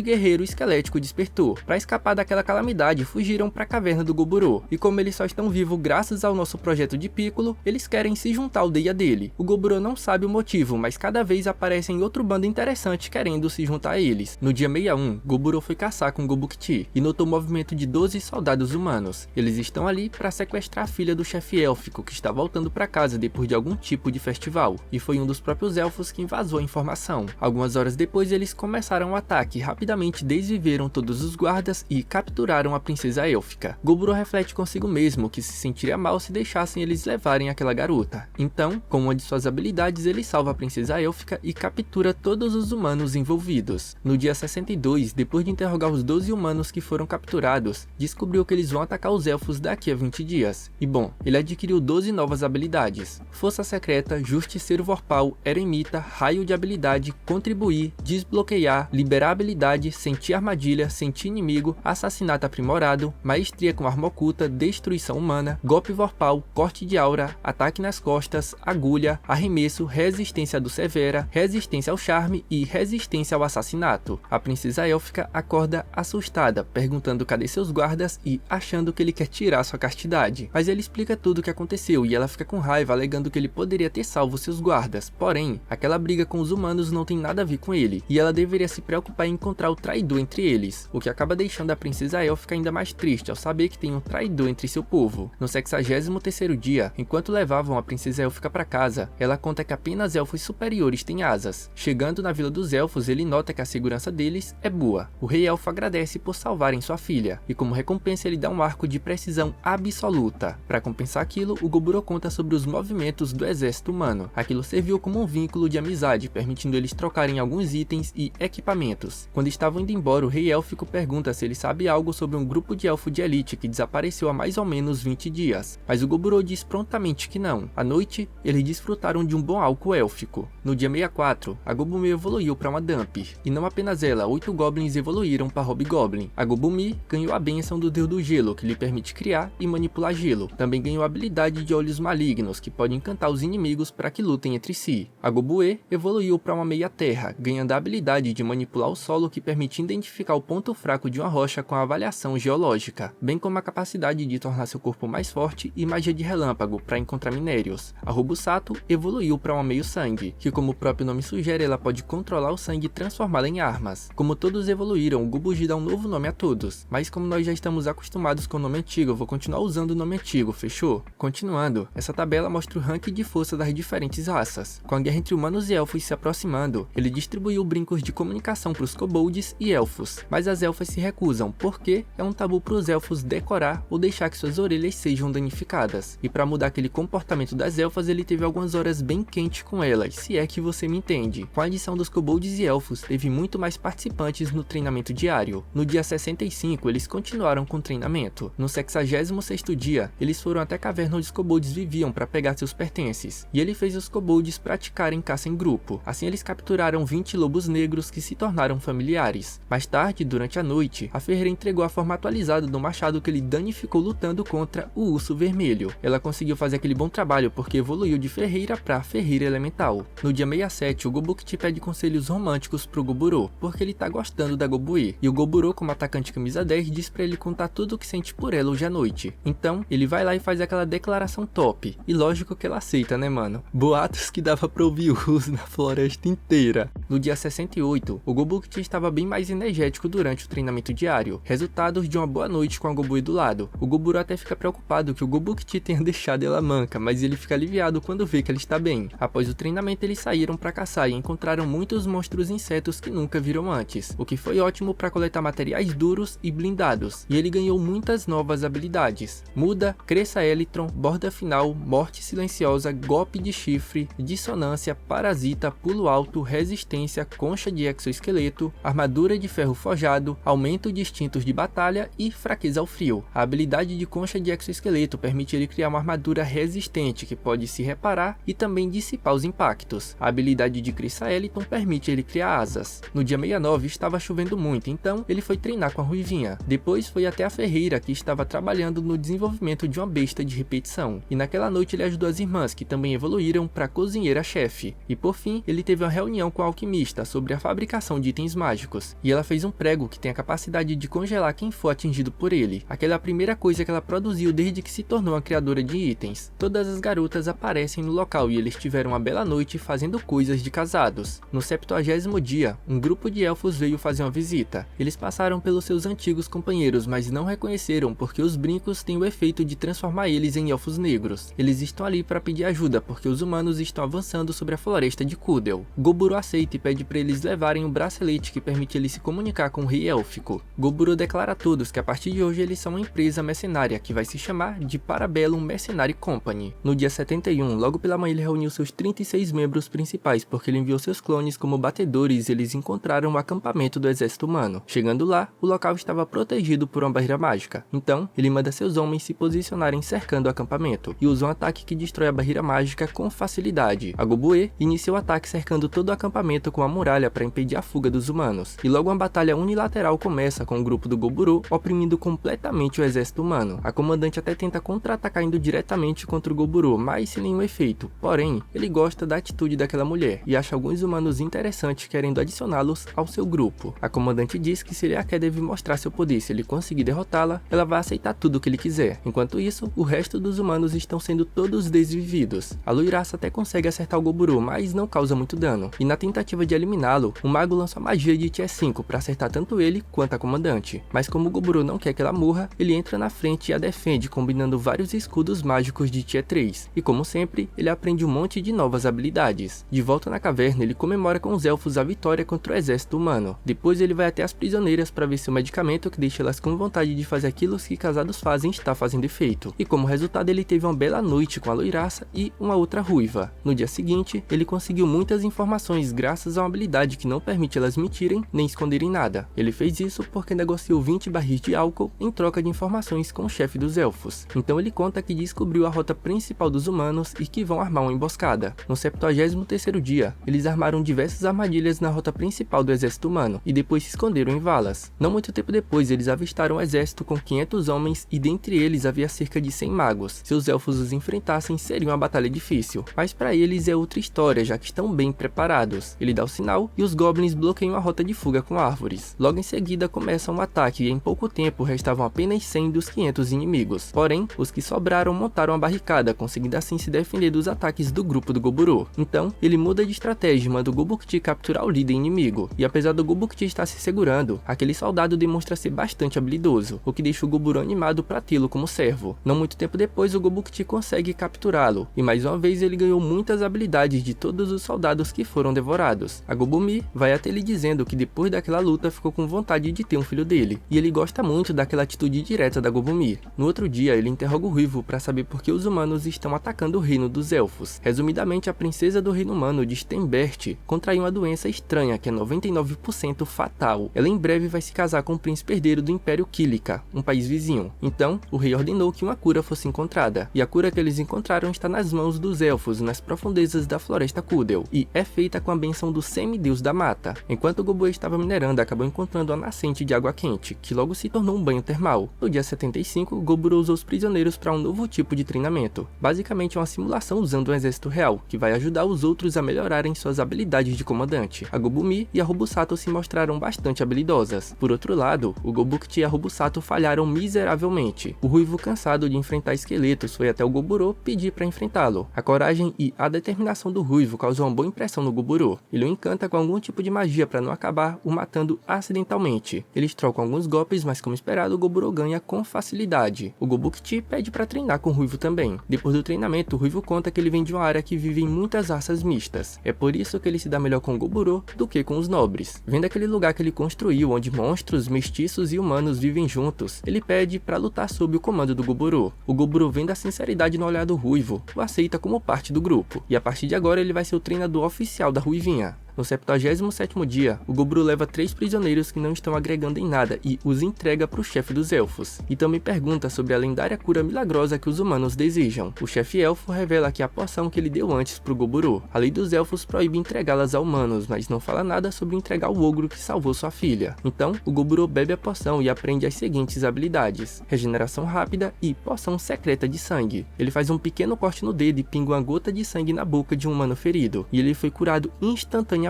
[SPEAKER 1] guerreiro esquelético despertou. Para escapar daquela calamidade, fugiram para a caverna do Goburo. E como eles só estão vivos graças ao nosso projeto de Piccolo, eles querem se juntar à aldeia dele. O Goburo não sabe o motivo, mas cada vez aparecem outro bando interessante querendo se juntar a eles. No dia 61, Goburo foi caçar com Gobukti e notou o movimento de 12 soldados humanos. Eles estão ali para sequestrar a filha do chefe élfico que está voltando para casa depois de algum tipo de festival. E foi um dos próprios elfos que vazou a informação. Algumas horas depois eles começaram o ataque e rapidamente desviveram todos os guardas e capturaram a princesa élfica. Goburo reflete consigo mesmo que se sentiria mal se deixassem eles levarem aquela garota. Então, com uma de suas habilidades, ele salva a princesa élfica e captura todos os humanos envolvidos. No dia 62, depois de interrogar os 12 humanos que foram capturados, descobriu que eles vão atacar os elfos daqui a 20 dias. E bom, ele adquiriu 12 novas habilidades: Força Secreta, Justiceiro Vorpal, Eremita, Raio de Habilidade, Contribuir, Desbloquear, Liberar Habilidade, Sentir Armadilha, Sentir Inimigo, Assassinato Aprimorado, Maestria com Arma Oculta, Destruição Humana, Golpe Vorpal, Corte de Aura, Ataque nas Costas, Agulha, Arremesso, Resistência do Severa, Resistência ao Charme e Resistência ao Assassinato. A princesa élfica acorda assustada, perguntando cadê seus guardas e achando que ele quer tirar sua castidade. Mas ele explica tudo o que aconteceu e ela fica com raiva, alegando que ele poderia ter salvo seus guardas. Porém, aquela briga com os humanos não tem nada a ver com ele, e ela deveria se preocupar em encontrar o traidor entre eles, o que acaba deixando a princesa élfica ainda mais triste ao saber que tem um traidor entre seu povo. No 63º dia, enquanto levavam a princesa élfica para casa, ela conta que apenas elfos superiores têm asas. Chegando na vila dos elfos, ele nota que a segurança deles é boa. O rei elfo agradece por salvarem sua filha, e como recompensa ele dá um arco de precisão absoluta. Para compensar aquilo, o Goburo conta sobre os movimentos do exército humano. Aquilo serviu como um vínculo de amizade, permitindo eles trocarem alguns itens e equipamentos. Quando estavam indo embora, o rei élfico pergunta se ele sabe algo sobre um grupo de elfo de elite que desapareceu há mais ou menos 20 dias, mas o Goburo diz prontamente que não. À noite, eles desfrutaram de um bom álcool élfico. No dia 64, a Gobumi evoluiu para uma Dhampir, e não apenas ela, 8 goblins evoluíram para Hobgoblin. A Gobumi ganhou a bênção do Deus do Gelo, que lhe permite criar e manipular gelo. Também ganhou a habilidade de Olhos Malignos, que pode encantar os inimigos para que lutem entre si. A Gobue evoluiu para uma Meia-Terra, ganhando a habilidade de manipular o solo, que permite identificar o ponto fraco de uma rocha com a avaliação geológica, bem como a capacidade de tornar seu corpo mais forte e magia de relâmpago para encontrar minérios. A Rubusato evoluiu para uma Meio-Sangue, que como o próprio nome sugere, ela pode controlar o sangue e transformá-lo em armas. Como todos evoluíram, o Gobugi dá um novo nome a todos, mas como nós já estamos acostumados com o nome antigo, eu vou continuar usando o nome antigo, fechou? Continuando, essa tabela mostra o ranking de força das diferentes raças. Com a guerra entre humanos e elfos se aproximando, ele distribuiu brincos de comunicação para os kobolds e elfos, mas as elfas se recusam, porque é um tabu para os elfos decorar ou deixar que suas orelhas sejam danificadas. E para mudar aquele comportamento das elfas, ele teve algumas horas bem quentes com elas, se é que você me entende. Com a adição dos kobolds e elfos, teve muito mais participantes no treinamento diário. No dia 65, eles continuaram com o treinamento. No 66º dia, eles foram até a caverna onde os kobolds viviam para pegar seus pertences, e ele fez os kobolds praticarem caça em grupo. Assim eles capturaram 20 lobos negros que se tornaram familiares. Mais tarde, durante a noite, a ferreira entregou a forma atualizada do machado que ele danificou lutando contra o urso vermelho. Ela conseguiu fazer aquele bom trabalho porque evoluiu de ferreira para ferreira elemental. No dia 67, o Gobukti pede conselhos românticos pro Goburo, porque ele tá gostando da Gobue, e o Goburo, como atacante camisa 10, diz pra ele contar tudo o que sente por ela hoje à noite. Então, ele vai lá e faz aquela declaração top, e lógico que ela aceita, né mano? Boatos que dava pra ouvir urso na floresta inteira. No dia 68, o Gobukti estava bem mais energético durante o treinamento diário, resultados de uma boa noite com a Gobue do lado. O Goburo até fica preocupado que o Gobukti tenha deixado ela manca, mas ele fica aliviado quando vê que ela está bem. Após o treinamento, eles saíram para caçar e encontraram muitos monstros insetos que nunca viram antes, o que foi ótimo para coletar materiais duros e blindados, e ele ganhou muitas novas habilidades: Muda, Cresça Elytron, Borda Final, Morte Silenciosa, Golpe de Chifre, Dissonância, Parasita, Pulo Alto, Resistência, Concha de Exoesqueleto, Armadura de Ferro Forjado, Aumento de Instintos de Batalha e Fraqueza ao Frio. A habilidade de Concha de Exoesqueleto permite ele criar uma armadura resistente que pode se reparar e também dissipar os impactos. A habilidade de Cresça Elytron permite ele criar asas. No dia 69 estava chovendo muito, então ele foi treinar com a Ruivinha. Depois foi até a ferreira, que estava trabalhando no desenvolvimento de uma besta de repetição. E naquela noite ele ajudou as irmãs, que também evoluíram para cozinheira-chefe. E por fim, ele teve uma reunião com a alquimista sobre a fabricação de itens mágicos. E ela fez um prego que tem a capacidade de congelar quem for atingido por ele. Aquela é a primeira coisa que ela produziu desde que se tornou a criadora de itens. Todas as garotas aparecem no local e eles tiveram uma bela noite fazendo coisas de casados. No 70º dia, um grupo de elfos veio fazer uma visita. Eles passaram pelos seus antigos companheiros, mas não reconheceram porque os brincos têm o efeito de transformar eles em elfos negros. Eles estão ali para pedir ajuda porque os humanos estão avançando sobre a floresta de Kudel. Goburo aceita e pede para eles levarem um bracelete que permite ele se comunicar com o rei élfico. Goburo declara a todos que a partir de hoje eles são uma empresa mercenária que vai se chamar de Parabellum Mercenary Company. No dia 71, logo pela manhã, ele reuniu seus 36 membros principais porque ele enviou seus clones como batedores e eles encontraram o acampamento do exército humano. Chegando lá, o local estava protegido por uma barreira mágica. Então, ele manda seus homens se posicionarem cercando o acampamento e usa um ataque que destrói a barreira mágica com facilidade. A Gobue inicia o ataque cercando todo o acampamento com a muralha para impedir a fuga dos humanos. E logo uma batalha unilateral começa com o grupo do Goburo oprimindo completamente o exército humano. A comandante até tenta contra-atacar indo diretamente contra o Goburo, mas sem nenhum efeito. Porém, ele gosta da atitude daquela mulher e acha alguns humanos interessantes querendo adicioná-los ao seu grupo. A comandante diz que se Leakee deve mostrar seu poder, se ele conseguir derrotá-la, ela vai aceitar tudo o que ele quiser. Enquanto isso, o resto dos humanos estão sendo todos desvividos. A Loiraça até consegue acertar o Goburo, mas não causa muito dano. E na tentativa de eliminá-lo, o mago lança a magia de Tier 5 para acertar tanto ele quanto a comandante. Mas como o Goburo não quer que ela morra, ele entra na frente e a defende, combinando vários escudos mágicos de Tier 3. E como sempre, ele aprende um monte de novas habilidades. De volta na caverna, ele comemora com os elfos a vitória contra o exército humano. Depois ele vai até as prisioneiras para ver se o medicamento que deixa elas com vontade de fazer aquilo que casados fazem está fazendo efeito. E como resultado, ele teve uma bela noite com a Loiraça e uma outra ruiva. No dia seguinte, ele conseguiu muitas informações graças a uma habilidade que não permite elas mentirem nem esconderem nada. Ele fez isso porque negociou 20 barris de álcool em troca de informações com o chefe dos elfos. Então ele conta que descobriu a rota principal dos humanos e que vão armar uma emboscada. No 73º dia, eles armaram diversas armadilhas na rota principal do exército humano e depois se esconderam em valas. Não muito tempo depois, eles avistaram um exército com 500 homens e dentre eles havia cerca de 100 magos. Se os elfos os enfrentassem, seria uma batalha difícil, mas para eles é outra história, já que estão bem preparados. Ele dá o sinal e os goblins bloqueiam a rota de fuga com árvores. Logo em seguida começa um ataque e em pouco tempo restavam apenas 100 dos 500 inimigos. Porém, os que sobraram montaram uma barricada, conseguindo assim se defender dos ataques do grupo do Goburo. Então, ele muda de estratégia e manda o Gobukti capturar o líder inimigo. E apesar do Gobukti estar se segurando, aquele soldado demonstra ser bastante habilidoso, o que deixa o Goburo animado para tê-lo como servo. Não muito tempo depois, o Gobukti consegue capturá-lo, e mais uma vez ele ganhou muitas habilidades de todos os soldados que foram devorados. A Gobumi vai até ele dizendo que depois daquela luta ficou com vontade de ter um filho dele, e ele gosta muito daquela atitude direta da Gobumi. No outro dia, ele interroga o Ruivo para saber por que os humanos estão atacando o reino dos elfos. Resumidamente, a princesa do reino humano de Steinbert contraiu uma doença estranha que é 99% fatal. Ela em breve vai se casar com o príncipe herdeiro do Império Kílica, um país vizinho. Então, o rei ordenou que uma cura fosse encontrada, e a cura que eles encontraram está nas mãos dos elfos nas profundezas da floresta Kudel, e é feita com a benção do semideus da mata. Enquanto o Gobue estava minerando, acabou encontrando uma nascente de água quente, que logo se tornou um banho termal. No dia 75, Goburo usou os prisioneiros para um novo tipo de treinamento, basicamente uma simulação usando um exército real, que vai ajudar os outros a melhorarem suas habilidades de comandante. A Gobumi e a Robusato se mostraram bastante habilidosas. Por outro lado, o Gobukti e a Robusato falharam miseravelmente. O Ruivo, cansado de enfrentar esqueletos, foi até o Goburo pedir para enfrentá-lo. A coragem e a determinação do Ruivo causou uma boa impressão no Goburo. Ele o encanta com algum tipo de magia para não acabar o matando acidentalmente. Eles trocam alguns golpes, mas como esperado, o Goburo ganha com facilidade. O Gobukti pede pra treinar com o Ruivo também. Depois do treinamento, o Ruivo conta que ele vem de uma área que vive em muitas raças mistas. É por isso que ele se dá melhor com o Goburo do que com os nobres. Vendo aquele lugar que ele construiu, onde monstros, mestiços e humanos vivem juntos, ele pede pra lutar sob o comando do Goburo. O Goburo, vendo a sinceridade no olhar do Ruivo, o aceita como parte do grupo. E a partir de agora ele vai ser o treinador oficial da Ruivinha. No 77º dia, o Goburo leva 3 prisioneiros que não estão agregando em nada e os entrega para o chefe dos elfos. E também pergunta sobre a lendária cura milagrosa que os humanos desejam. O chefe elfo revela que a poção que ele deu antes pro Goburo. A lei dos elfos proíbe entregá-las a humanos, mas não fala nada sobre entregar o ogro que salvou sua filha. Então, o Goburo bebe a poção e aprende as seguintes habilidades: regeneração rápida e poção secreta de sangue. Ele faz um pequeno corte no dedo e pinga uma gota de sangue na boca de um humano ferido, e ele foi curado instantaneamente.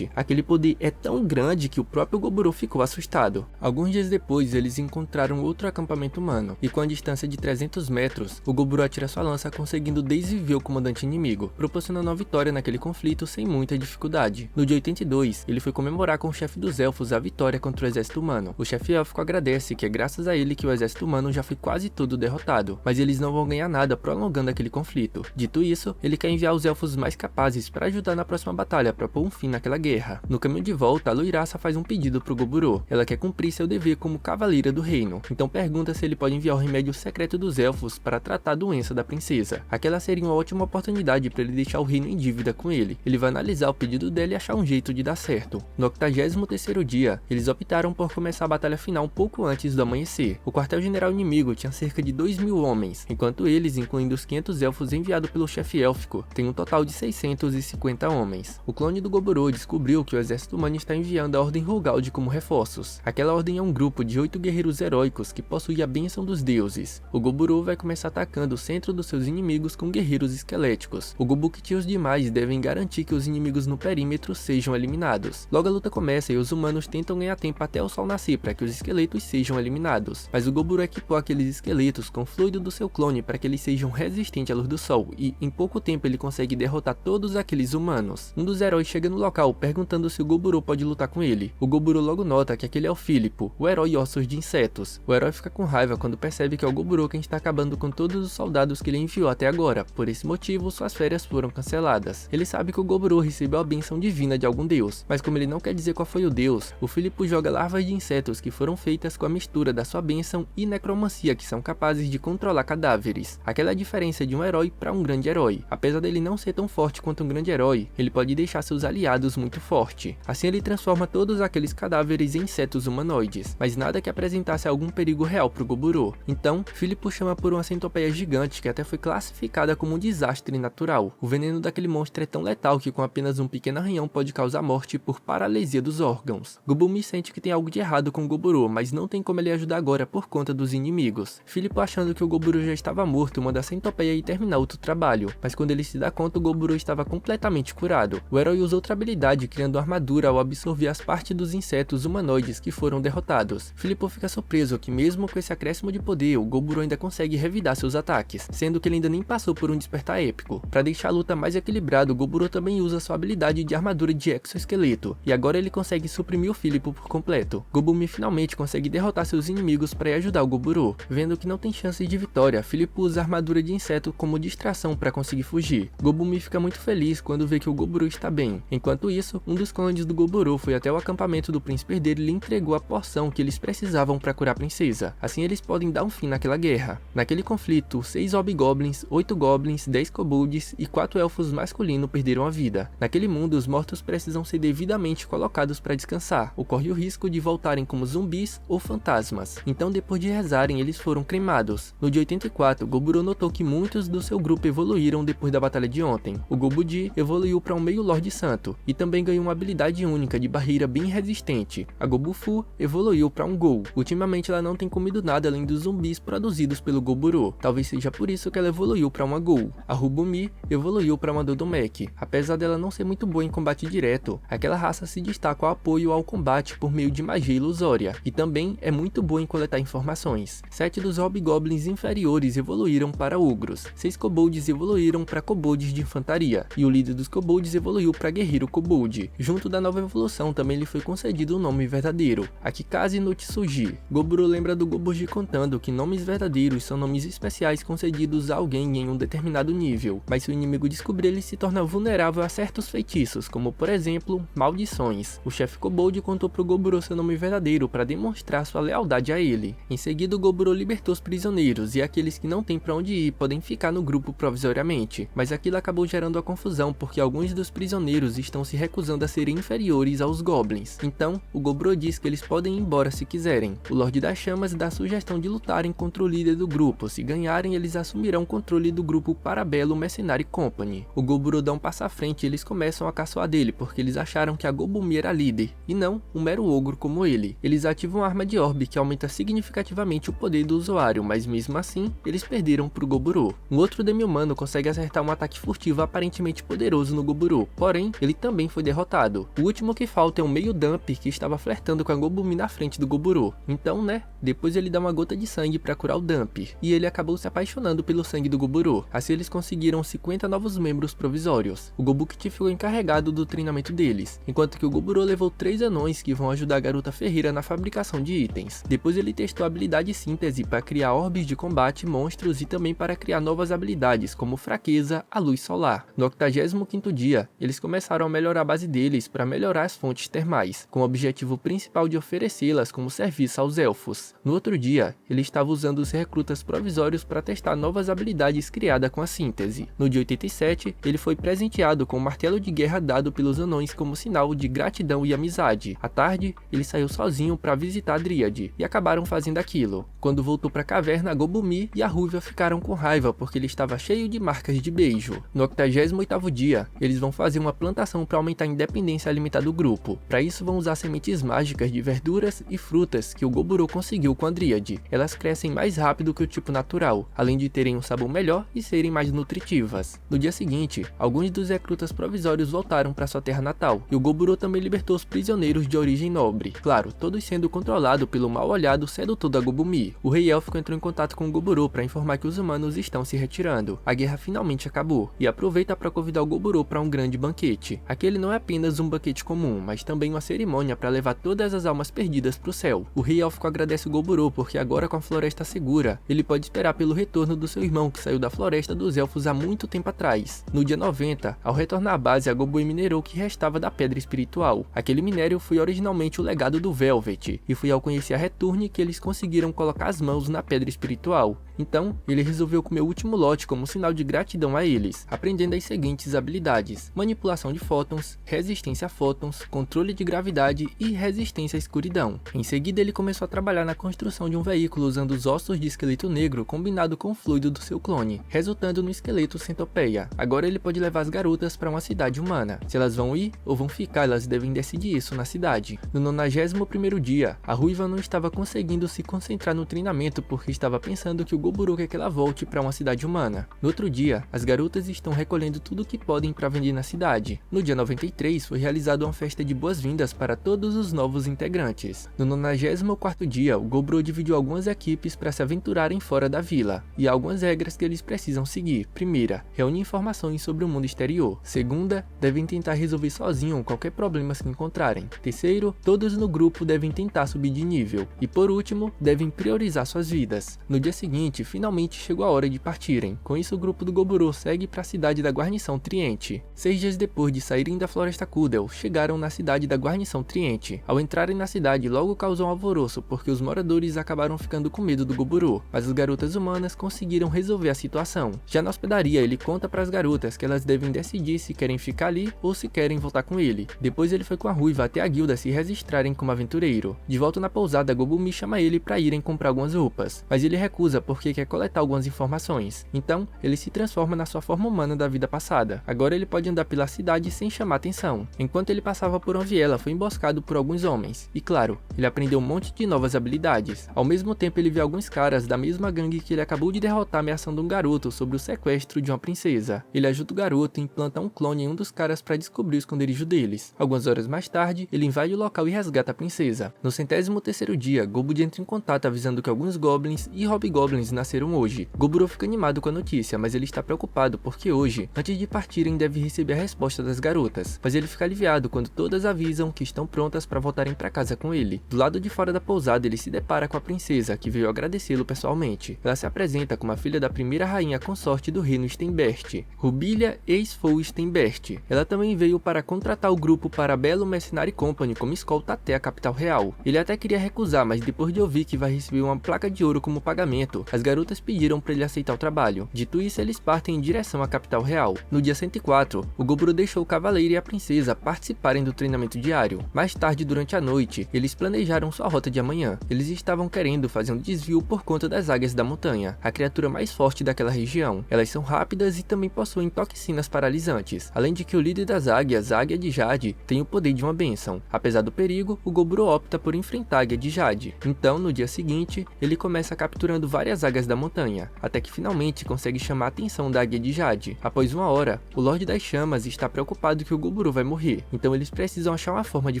[SPEAKER 1] Aquele poder é tão grande que o próprio Goburo ficou assustado. Alguns dias depois, eles encontraram outro acampamento humano, e com a distância de 300 metros, o Goburo atira sua lança conseguindo desviar o comandante inimigo, proporcionando uma vitória naquele conflito sem muita dificuldade. No dia 82, ele foi comemorar com o chefe dos elfos a vitória contra o exército humano. O chefe élfico agradece que é graças a ele que o exército humano já foi quase todo derrotado, mas eles não vão ganhar nada prolongando aquele conflito. Dito isso, ele quer enviar os elfos mais capazes para ajudar na próxima batalha para pôr um fim naquela guerra. No caminho de volta, a Loiraça faz um pedido pro Goburo. Ela quer cumprir seu dever como cavaleira do reino, então pergunta se ele pode enviar o remédio secreto dos elfos para tratar a doença da princesa. Aquela seria uma ótima oportunidade para ele deixar o reino em dívida com ele. Ele vai analisar o pedido dela e achar um jeito de dar certo. No 83º dia, eles optaram por começar a batalha final um pouco antes do amanhecer. O quartel-general inimigo tinha cerca de 2.000 homens, enquanto eles, incluindo os 500 elfos enviados pelo chefe élfico, têm um total de 650 homens. O clone do Goburo descobriu que o exército humano está enviando a Ordem Rugald como reforços. Aquela ordem é um grupo de 8 guerreiros heróicos que possui a bênção dos deuses. O Goburo vai começar atacando o centro dos seus inimigos com guerreiros esqueléticos. O Gobukti e os demais devem garantir que os inimigos no perímetro sejam eliminados. Logo a luta começa e os humanos tentam ganhar tempo até o sol nascer para que os esqueletos sejam eliminados. Mas o Goburo equipou aqueles esqueletos com fluido do seu clone para que eles sejam resistentes à luz do sol e, em pouco tempo, ele consegue derrotar todos aqueles humanos. Um dos heróis chega no local perguntando se o Goburo pode lutar com ele. O Goburo logo nota que aquele é o Filipo, o herói ossos de insetos. O herói fica com raiva quando percebe que é o Goburo quem está acabando com todos os soldados que ele enviou até agora. Por esse motivo, suas férias foram canceladas. Ele sabe que o Goburo recebeu a bênção divina de algum deus, mas como ele não quer dizer qual foi o deus, o Filipo joga larvas de insetos que foram feitas com a mistura da sua bênção e necromancia, que são capazes de controlar cadáveres. Aquela é a diferença de um herói para um grande herói. Apesar dele não ser tão forte quanto um grande herói, ele pode deixar seus aliados muito forte. Assim ele transforma todos aqueles cadáveres em insetos humanoides, mas nada que apresentasse algum perigo real pro Goburo. Então, Filipo chama por uma centopeia gigante que até foi classificada como um desastre natural. O veneno daquele monstro é tão letal que com apenas um pequeno arranhão pode causar morte por paralisia dos órgãos. Gobumi sente que tem algo de errado com o Goburo, mas não tem como ele ajudar agora por conta dos inimigos. Filipo, achando que o Goburo já estava morto, manda a centopeia ir terminar outro trabalho, mas quando ele se dá conta, o Goburo estava completamente curado. O herói usa outra habilidade, criando armadura ao absorver as partes dos insetos humanoides que foram derrotados. Filipo fica surpreso que mesmo com esse acréscimo de poder, o Goburo ainda consegue revidar seus ataques, sendo que ele ainda nem passou por um despertar épico. Para deixar a luta mais equilibrada, o Goburo também usa sua habilidade de armadura de exoesqueleto, e agora ele consegue suprimir o Filipo por completo. Gobumi finalmente consegue derrotar seus inimigos para ajudar o Goburo. Vendo que não tem chances de vitória, Filipo usa a armadura de inseto como distração para conseguir fugir. Gobumi fica muito feliz quando vê que o Goburo está bem. Enquanto isso, um dos clones do Goburo foi até o acampamento do príncipe herdeiro e lhe entregou a porção que eles precisavam para curar a princesa. Assim eles podem dar um fim naquela guerra. Naquele conflito, 6 hobgoblins, 8 goblins, 10 kobolds e 4 elfos masculinos perderam a vida. Naquele mundo, os mortos precisam ser devidamente colocados para descansar, ou corre o risco de voltarem como zumbis ou fantasmas. Então, depois de rezarem, eles foram cremados. No dia 84, Goburo notou que muitos do seu grupo evoluíram depois da batalha de ontem. O Gobudi evoluiu para um meio Lorde Santo, e também ganhou uma habilidade única de barreira bem resistente. A Gobufu evoluiu para um Ghoul. Ultimamente ela não tem comido nada além dos zumbis produzidos pelo Goburo, talvez seja por isso que ela evoluiu para uma Ghoul. A Rubumi evoluiu para uma Dodomek. Apesar dela não ser muito boa em combate direto, aquela raça se destaca ao apoio ao combate por meio de magia ilusória, e também é muito boa em coletar informações. 7 dos Hobgoblins inferiores evoluíram para Ogros, 6 Kobolds evoluíram para Kobolds de infantaria, e o líder dos Kobolds evoluiu para Guerreiro Kobold. Junto da nova evolução também lhe foi concedido o nome verdadeiro, Akikaze no Tsuji. Goburo lembra do Gobuji contando que nomes verdadeiros são nomes especiais concedidos a alguém em um determinado nível, mas se o inimigo descobrir, ele se torna vulnerável a certos feitiços, como por exemplo, maldições. O chefe Kobold contou pro Goburo seu nome verdadeiro para demonstrar sua lealdade a ele. Em seguida, o Goburo libertou os prisioneiros e aqueles que não têm para onde ir podem ficar no grupo provisoriamente, mas aquilo acabou gerando a confusão porque alguns dos prisioneiros estão se recusando a serem inferiores aos Goblins. Então, o Goburo diz que eles podem ir embora se quiserem. O Lorde das Chamas dá a sugestão de lutarem contra o líder do grupo. Se ganharem, eles assumirão o controle do grupo Parabellum Mercenary Company. O Goburo dá um passo à frente e eles começam a caçoar dele porque eles acharam que a Gobumi era líder, e não um mero ogro como ele. Eles ativam a arma de orbe que aumenta significativamente o poder do usuário, mas mesmo assim, eles perderam pro Goburo. Um outro demi-humano consegue acertar um ataque furtivo aparentemente poderoso no Goburo, porém, ele também foi derrotado. O último que falta é um meio dump que estava flertando com a Gobumi na frente do Goburo. Então, né, depois ele dá uma gota de sangue para curar o dump, e ele acabou se apaixonando pelo sangue do Goburo. Assim eles conseguiram 50 novos membros provisórios. O Gobukity ficou encarregado do treinamento deles, enquanto que o Goburo levou 3 anões que vão ajudar a garota ferreira na fabricação de itens. Depois ele testou a habilidade síntese para criar orbes de combate, monstros e também para criar novas habilidades como fraqueza à luz solar. No 85º dia, eles começaram a melhorar a base deles para melhorar as fontes termais, com o objetivo principal de oferecê-las como serviço aos elfos. No outro dia, ele estava usando os recrutas provisórios para testar novas habilidades criadas com a síntese. No dia 87, ele foi presenteado com um martelo de guerra dado pelos anões como sinal de gratidão e amizade. À tarde, ele saiu sozinho para visitar a Dríade, e acabaram fazendo aquilo. Quando voltou para a caverna, a Gobumi e a Ruiva ficaram com raiva porque ele estava cheio de marcas de beijo. No 88º dia, eles vão fazer uma plantação para aumentar a independência alimentar do grupo. Para isso vão usar sementes mágicas de verduras e frutas que o Goburo conseguiu com a Dríade. Elas crescem mais rápido que o tipo natural, além de terem um sabor melhor e serem mais nutritivas. No dia seguinte, alguns dos recrutas provisórios voltaram para sua terra natal, e o Goburo também libertou os prisioneiros de origem nobre, claro, todos sendo controlados pelo mal-olhado sedutor da Gobumi. O rei élfico entrou em contato com o Goburo para informar que os humanos estão se retirando. A guerra finalmente acabou, e aproveita para convidar o Goburo para um grande banquete. Aquele não é apenas um banquete comum, mas também uma cerimônia para levar todas as almas perdidas para o céu. O rei élfico agradece o Goburo porque agora com a floresta segura, ele pode esperar pelo retorno do seu irmão que saiu da floresta dos elfos há muito tempo atrás. No dia 90, ao retornar à base, a Gobui minerou o que restava da pedra espiritual. Aquele minério foi originalmente o legado do Velvet, e foi ao conhecer a Returne que eles conseguiram colocar as mãos na pedra espiritual. Então, ele resolveu comer o último lote como sinal de gratidão a eles, aprendendo as seguintes habilidades: manipulação de fótons, resistência a fótons, controle de gravidade e resistência à escuridão. Em seguida, ele começou a trabalhar na construção de um veículo usando os ossos de esqueleto negro combinado com o fluido do seu clone, resultando no esqueleto centopeia. Agora ele pode levar as garotas para uma cidade humana. Se elas vão ir ou vão ficar, elas devem decidir isso na cidade. No 91º dia, a Ruiva não estava conseguindo se concentrar no treinamento porque estava pensando que o Goburo quer que ela volte para uma cidade humana. No outro dia, as garotas estão recolhendo tudo o que podem para vender na cidade. No dia 93, foi realizada uma festa de boas-vindas para todos os novos integrantes. No 94º dia, o Goburo dividiu algumas equipes para se aventurarem fora da vila, e há algumas regras que eles precisam seguir. Primeira, reunir informações sobre o mundo exterior. Segunda, devem tentar resolver sozinho qualquer problema que encontrarem. Terceiro, todos no grupo devem tentar subir de nível. E por último, devem priorizar suas vidas. No dia seguinte, finalmente chegou a hora de partirem. Com isso, o grupo do Goburo segue para a cidade da guarnição Triente. 6 dias depois de saírem da floresta Kudel, chegaram na cidade da guarnição Triente. Ao entrarem na cidade, logo causou um alvoroço porque os moradores acabaram ficando com medo do Goburo, mas as garotas humanas conseguiram resolver a situação. Já na hospedaria, ele conta para as garotas que elas devem decidir se querem ficar ali ou se querem voltar com ele. Depois ele foi com a Ruiva até a guilda se registrarem como aventureiro. De volta na pousada, Gobumi chama ele para irem comprar algumas roupas, mas ele recusa porque quer coletar algumas informações. Então, ele se transforma na sua forma humana da vida passada. Agora ele pode andar pela cidade sem chamar atenção. Enquanto ele passava por uma viela, foi emboscado por alguns homens. E claro, ele aprendeu um monte de novas habilidades. Ao mesmo tempo, ele vê alguns caras da mesma gangue que ele acabou de derrotar ameaçando um garoto sobre o sequestro de uma princesa. Ele ajuda o garoto e implanta um clone em um dos caras para descobrir o esconderijo deles. Algumas horas mais tarde, ele invade o local e resgata a princesa. No 103º dia, Gobud entra em contato avisando que alguns goblins e hobgoblins nasceram hoje. Goburo fica animado com a notícia, mas ele está preocupado porque hoje, antes de partirem, deve receber a resposta das garotas. garotas, mas ele fica aliviado quando todas avisam que estão prontas para voltarem para casa com ele. Do lado de fora da pousada, ele se depara com a princesa, que veio agradecê-lo pessoalmente. Ela se apresenta como a filha da primeira rainha consorte do reino Steinbert, Rubilia Eisfou Steinbert. Ela também veio para contratar o grupo Parabellum Mercenary Company como escolta até a capital real. Ele até queria recusar, mas depois de ouvir que vai receber uma placa de ouro como pagamento, as garotas pediram para ele aceitar o trabalho. Dito isso, eles partem em direção à capital real. No dia 104, o Goburo deixou o cavaleiro e a princesa participarem do treinamento diário. Mais tarde, durante a noite, eles planejaram sua rota de amanhã. Eles estavam querendo fazer um desvio por conta das águias da montanha, a criatura mais forte daquela região. Elas são rápidas e também possuem toxinas paralisantes. Além de que o líder das águias, a Águia de Jade, tem o poder de uma bênção. Apesar do perigo, o Goburo opta por enfrentar a Águia de Jade. Então, no dia seguinte, ele começa capturando várias águias da montanha, até que finalmente consegue chamar a atenção da Águia de Jade. Após uma hora, o Lorde das Chamas está preocupado que o Goburo vai morrer, então eles precisam achar uma forma de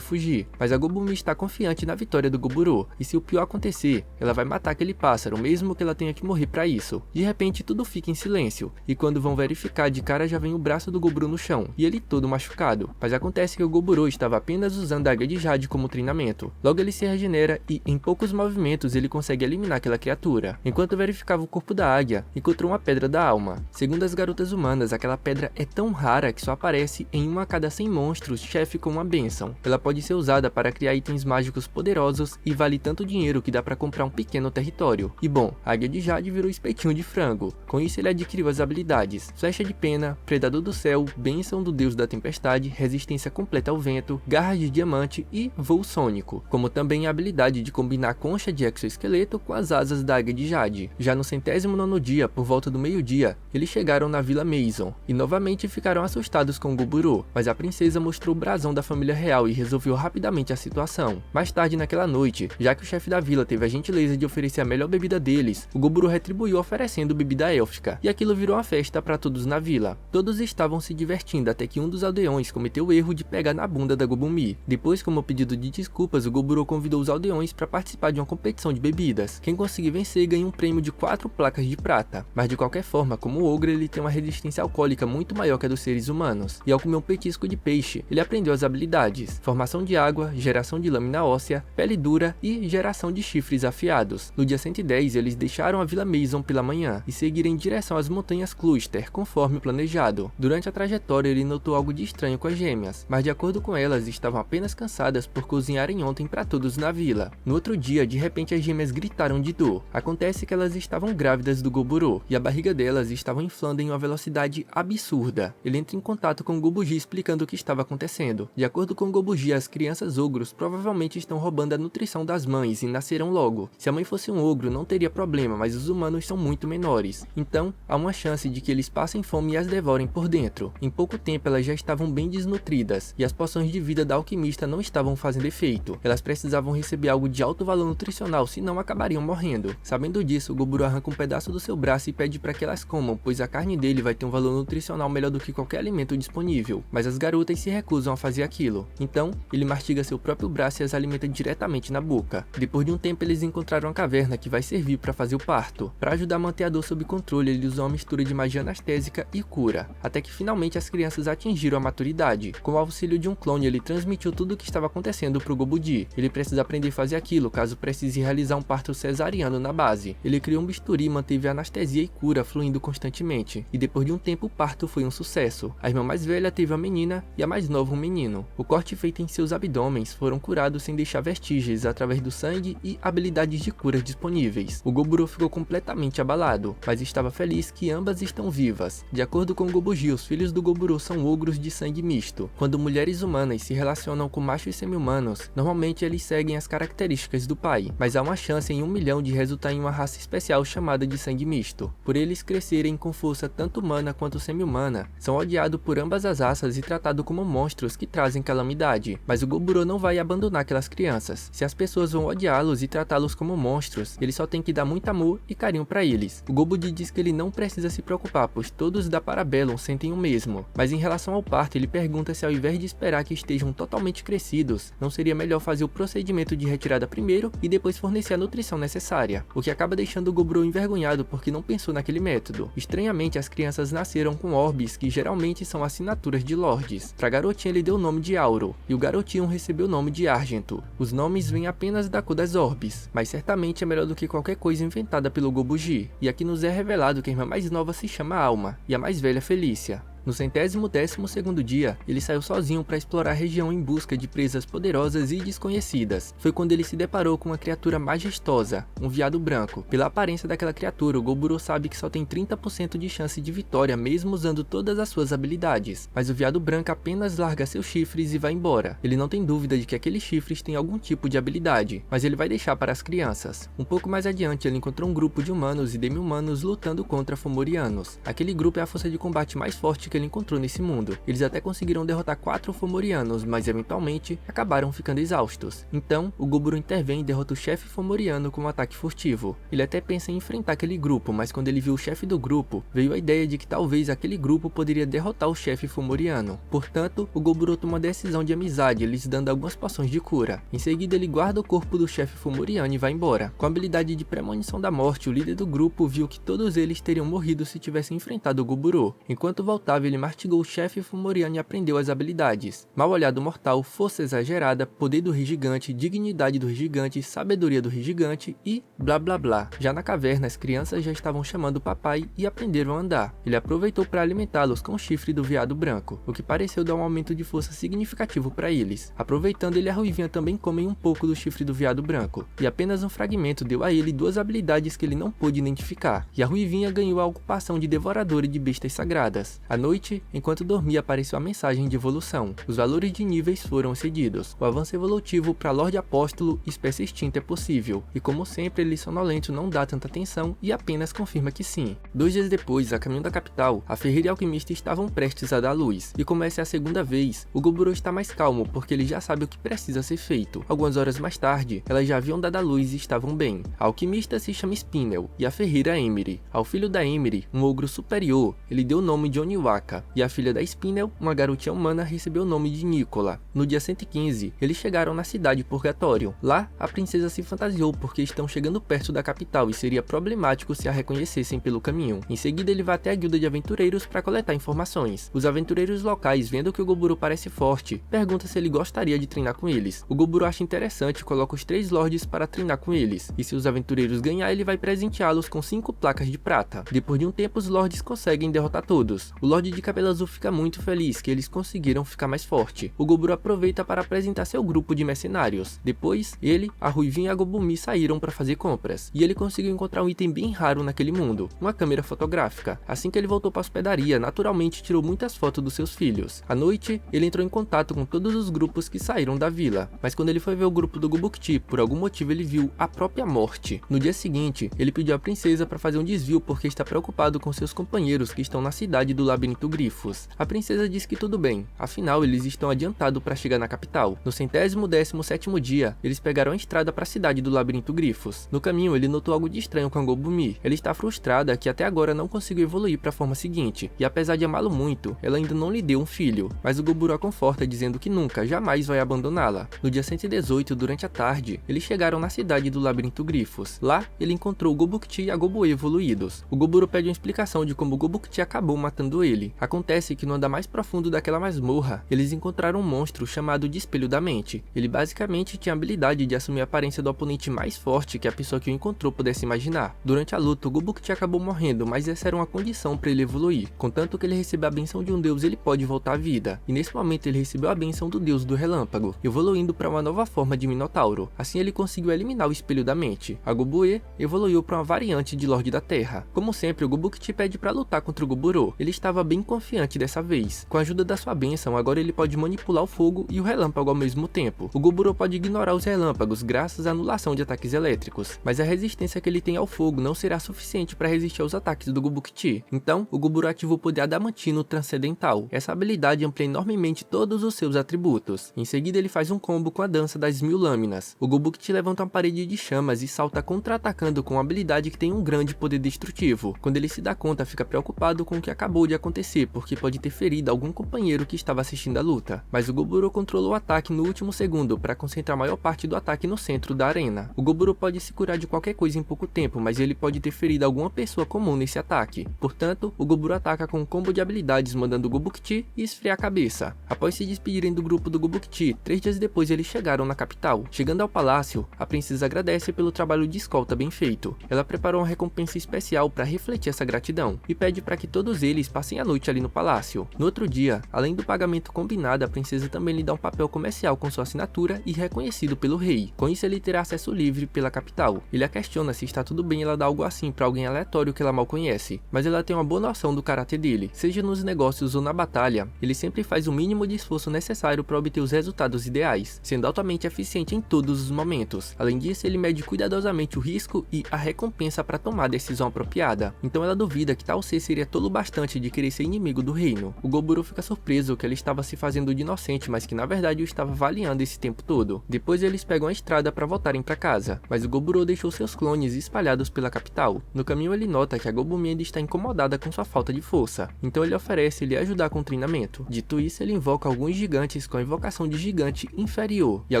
[SPEAKER 1] fugir. Mas a Gobumi está confiante na vitória do Goburo, e se o pior acontecer, ela vai matar aquele pássaro, mesmo que ela tenha que morrer para isso. De repente, tudo fica em silêncio, e quando vão verificar, de cara já vem o braço do Goburo no chão, e ele todo machucado. Mas acontece que o Goburo estava apenas usando a Águia de Jade como treinamento. Logo ele se regenera e, em poucos movimentos, ele consegue eliminar aquela criatura. Enquanto verificava o corpo da águia, encontrou uma pedra da alma. Segundo as garotas humanas, aquela pedra é tão rara que só aparece em 1 a cada 100 monstros, chefe com uma bênção. Ela pode ser usada para criar itens mágicos poderosos e vale tanto dinheiro que dá para comprar um pequeno território. E bom, a Águia de Jade virou espetinho de frango. Com isso ele adquiriu as habilidades Flecha de Pena, Predador do Céu, Bênção do Deus da Tempestade, Resistência completa ao vento, Garras de Diamante e Voo Sônico, como também a habilidade de combinar a concha de exoesqueleto com as asas da Águia de Jade. Já no 109º dia, por volta do meio-dia, eles chegaram na Vila Mason e novamente ficaram assustados com o Goburo, mas a princesa mostrou o brasão da família real e resolveu rapidamente a situação. Mais tarde naquela noite, já que o chefe da vila teve a gentileza de oferecer a melhor bebida deles, o Goburo retribuiu oferecendo bebida élfica, e aquilo virou uma festa para todos na vila. Todos estavam se divertindo até que um dos aldeões cometeu o erro de pegar na bunda da Gobumi. Depois, como pedido de desculpas, o Goburo convidou os aldeões para participar de uma competição de bebidas. Quem conseguir vencer ganha um prêmio de 4 placas de prata. Mas de qualquer forma, como o ogro, ele tem uma resistência alcoólica muito maior que a dos seres humanos, e ao comer um petisco de peixe, ele aprendeu as habilidades: formação de água, geração de lâmina óssea, pele dura e geração de chifres afiados. No dia 110, eles deixaram a Vila Mason pela manhã e seguiram em direção às montanhas Cluster, conforme planejado. Durante a trajetória, ele notou algo de estranho com as gêmeas, mas de acordo com elas, estavam apenas cansadas por cozinharem ontem para todos na vila. No outro dia, de repente as gêmeas gritaram de dor. Acontece que elas estavam grávidas do Goburo, e a barriga delas estava inflando em uma velocidade absurda. Ele entra em contato com o Gobuji explicando o que estava acontecendo. De acordo com o Gobuji, as crianças ogros provavelmente estão roubando a nutrição das mães e nascerão logo. Se a mãe fosse um ogro, não teria problema, mas os humanos são muito menores. Então, há uma chance de que eles passem fome e as devorem por dentro. Em pouco tempo, elas já estavam bem desnutridas, e as poções de vida da alquimista não estavam fazendo efeito. Elas precisavam receber algo de alto valor nutricional, senão acabariam morrendo. Sabendo disso, o Goburo arranca um pedaço do seu braço e pede para que elas comam, pois a carne dele vai ter um valor nutricional melhor do que qualquer alimento disponível. Mas as garotas se recusam a fazer aquilo. Então, ele mastiga seu próprio braço e as alimenta diretamente na boca. Depois de um tempo, eles encontraram uma caverna que vai servir para fazer o parto. Para ajudar a manter a dor sob controle, ele usou uma mistura de magia anestésica e cura, até que finalmente as crianças atingiram a maturidade. Com o auxílio de um clone, ele transmitiu tudo o que estava acontecendo para o Gobuji. Ele precisa aprender a fazer aquilo caso precise realizar um parto cesariano na base. Ele criou um bisturi e manteve a anestesia e cura fluindo constantemente, e depois de um tempo o parto foi um sucesso. A irmã mais velha teve uma menina e a mais nova um menino. O corte feito em seus abdômenes foram curados sem deixar vestígios através do sangue e habilidades de cura disponíveis. O Goburo ficou completamente abalado, mas estava feliz que ambas estão vivas. De acordo com o Gobuji, os filhos do Goburo são ogros de sangue misto. Quando mulheres humanas se relacionam com machos semi-humanos, normalmente eles seguem as características do pai, mas há uma chance em 1 milhão de resultar em uma raça especial chamada de sangue misto. Por eles crescerem com força tanto humana quanto semi-humana, são odiados por ambas as raças e tratados como monstros que trazem calamidade. Mas o Goburo não vai abandonar aquelas crianças. Se as pessoas vão odiá-los e tratá-los como monstros, ele só tem que dar muito amor e carinho para eles. O Gobuji diz que ele não precisa se preocupar, pois todos da Parabellum sentem o mesmo. Mas em relação ao parto, ele pergunta se ao invés de esperar que estejam totalmente crescidos, não seria melhor fazer o procedimento de retirada primeiro e depois fornecer a nutrição necessária, o que acaba deixando o Goburo envergonhado porque não pensou naquele método. Estranhamente, as crianças nasceram com orbes que geralmente são assinaturas de lords. Pra garotinha ele deu o nome de Auro, e o garotinho recebeu o nome de Argento. Os nomes vêm apenas da cor das orbes, mas certamente é melhor do que qualquer coisa inventada pelo Gobuji. E aqui nos é revelado que a irmã mais nova se chama Alma, e a mais velha Felícia. No 112º dia, ele saiu sozinho para explorar a região em busca de presas poderosas e desconhecidas. Foi quando ele se deparou com uma criatura majestosa, um veado branco. Pela aparência daquela criatura, o Goburo sabe que só tem 30% de chance de vitória mesmo usando todas as suas habilidades. Mas o veado branco apenas larga seus chifres e vai embora. Ele não tem dúvida de que aqueles chifres têm algum tipo de habilidade, mas ele vai deixar para as crianças. Um pouco mais adiante, ele encontrou um grupo de humanos e demi-humanos lutando contra Fomorianos. Aquele grupo é a força de combate mais forte que ele encontrou nesse mundo. Eles até conseguiram derrotar 4 Fomorianos, mas eventualmente acabaram ficando exaustos. Então, o Goburo intervém e derrota o chefe Fomoriano com um ataque furtivo. Ele até pensa em enfrentar aquele grupo, mas quando ele viu o chefe do grupo, veio a ideia de que talvez aquele grupo poderia derrotar o chefe Fomoriano. Portanto, o Goburo toma uma decisão de amizade, lhes dando algumas poções de cura. Em seguida, ele guarda o corpo do chefe Fomoriano e vai embora. Com a habilidade de premonição da morte, o líder do grupo viu que todos eles teriam morrido se tivessem enfrentado o Goburo. Enquanto voltava, ele mastigou o chefe Fomoriano e aprendeu as habilidades: Mal Olhado Mortal, Força Exagerada, Poder do Rei Gigante, Dignidade do Rei Gigante, Sabedoria do Rei Gigante e blá blá blá. Já na caverna, as crianças já estavam chamando o papai e aprenderam a andar. Ele aproveitou para alimentá-los com o chifre do veado branco, o que pareceu dar um aumento de força significativo para eles. Aproveitando, ele e a Ruivinha também comem um pouco do chifre do veado branco, e apenas um fragmento deu a ele 2 habilidades que ele não pôde identificar, e a Ruivinha ganhou a ocupação de devoradora de bestas sagradas. À noite, enquanto dormia, apareceu a mensagem de evolução. Os valores de níveis foram excedidos. O avanço evolutivo para Lorde Apóstolo espécie extinta é possível, e como sempre ele sonolento não dá tanta atenção e apenas confirma que sim. 2 dias depois, a caminho da capital, a ferreira e a alquimista estavam prestes a dar luz, e como essa é a segunda vez, o Goburo está mais calmo porque ele já sabe o que precisa ser feito. Algumas horas mais tarde, elas já haviam dado a luz e estavam bem. A alquimista se chama Spinel, e a ferreira Emery. Ao filho da Emery, um ogro superior, ele deu o nome de Oniwaka, e a filha da Spinel, uma garotinha humana, recebeu o nome de Nicola. No dia 115, eles chegaram na cidade Purgatório. Lá, a princesa se fantasiou porque estão chegando perto da capital e seria problemático se a reconhecessem pelo caminho. Em seguida, ele vai até a guilda de aventureiros para coletar informações. Os aventureiros locais, vendo que o Goburo parece forte, perguntam se ele gostaria de treinar com eles. O Goburo acha interessante e coloca os 3 lords para treinar com eles, e se os aventureiros ganhar, ele vai presenteá-los com 5 placas de prata. Depois de um tempo, os lords conseguem derrotar todos. O Lorde de Cabelo Azul fica muito feliz que eles conseguiram ficar mais forte. O Goburo aproveita para apresentar seu grupo de mercenários. Depois, ele, a Ruivinha e a Gobumi saíram para fazer compras, e ele conseguiu encontrar um item bem raro naquele mundo, uma câmera fotográfica. Assim que ele voltou para a hospedaria, naturalmente tirou muitas fotos dos seus filhos. À noite, ele entrou em contato com todos os grupos que saíram da vila, mas quando ele foi ver o grupo do Gobukti, por algum motivo ele viu a própria morte. No dia seguinte, ele pediu à princesa para fazer um desvio porque está preocupado com seus companheiros que estão na cidade do Labirinto Grifos. A princesa disse que tudo bem, afinal eles estão adiantados para chegar na capital. No 117º dia, eles pegaram a estrada para a cidade do Labirinto Grifos. No caminho, ele notou algo de estranho com a Gobumi. Ela está frustrada que até agora não conseguiu evoluir para a forma seguinte, e apesar de amá-lo muito, ela ainda não lhe deu um filho, mas o Goburo a conforta dizendo que nunca, jamais vai abandoná-la. No dia 118, durante a tarde, eles chegaram na cidade do Labirinto Grifos. Lá, ele encontrou o Gobukti e a Gobue evoluídos. O Goburo pede uma explicação de como o Gobukti acabou matando ele. Acontece que no andar mais profundo daquela masmorra, eles encontraram um monstro chamado de Espelho da Mente. Ele basicamente tinha a habilidade de assumir a aparência do oponente mais forte que a pessoa que o encontrou pudesse imaginar. Durante a luta, o Gobukti acabou morrendo, mas essa era uma condição para ele evoluir. Contanto que ele receber a benção de um deus, ele pode voltar à vida. E nesse momento ele recebeu a benção do deus do relâmpago, evoluindo para uma nova forma de Minotauro. Assim ele conseguiu eliminar o Espelho da Mente. A Gobue evoluiu para uma variante de Lorde da Terra. Como sempre, o Gobukti pede para lutar contra o Goburo. Ele estava bem confiante dessa vez. Com a ajuda da sua bênção, agora ele pode manipular o fogo e o relâmpago ao mesmo tempo. O Goburo pode ignorar os relâmpagos graças à anulação de ataques elétricos, mas a resistência que ele tem ao fogo não será suficiente para resistir aos ataques do Gobukti. Então, o Goburo ativa o poder adamantino transcendental. Essa habilidade amplia enormemente todos os seus atributos. Em seguida, ele faz um combo com a dança das 1000 lâminas. O Gobukti levanta uma parede de chamas e salta contra-atacando com uma habilidade que tem um grande poder destrutivo. Quando ele se dá conta, fica preocupado com o que acabou de acontecer acontecer porque pode ter ferido algum companheiro que estava assistindo a luta, mas o Goburo controlou o ataque no último segundo para concentrar a maior parte do ataque no centro da arena. O Goburo pode se curar de qualquer coisa em pouco tempo, mas ele pode ter ferido alguma pessoa comum nesse ataque. Portanto, o Goburo ataca com um combo de habilidades mandando o Gobukti e esfriar a cabeça. Após se despedirem do grupo do Gobukti, 3 dias depois eles chegaram na capital. Chegando ao palácio, a princesa agradece pelo trabalho de escolta bem feito. Ela preparou uma recompensa especial para refletir essa gratidão e pede para que todos eles passem a noite ali no palácio. No outro dia, além do pagamento combinado, a princesa também lhe dá um papel comercial com sua assinatura e reconhecido pelo rei. Com isso ele terá acesso livre pela capital. Ele a questiona se está tudo bem ela dar algo assim para alguém aleatório que ela mal conhece, mas ela tem uma boa noção do caráter dele. Seja nos negócios ou na batalha, ele sempre faz o mínimo de esforço necessário para obter os resultados ideais, sendo altamente eficiente em todos os momentos. Além disso, ele mede cuidadosamente o risco e a recompensa para tomar a decisão apropriada. Então ela duvida que tal ser seria tolo bastante de querer ser inimigo do reino. O Goburo fica surpreso que ela estava se fazendo de inocente, mas que na verdade o estava avaliando esse tempo todo. Depois eles pegam a estrada para voltarem para casa, mas o Goburo deixou seus clones espalhados pela capital. No caminho ele nota que a Gobumi ainda está incomodada com sua falta de força, então ele oferece lhe ajudar com o treinamento. Dito isso, ele invoca alguns gigantes com a invocação de gigante inferior, e a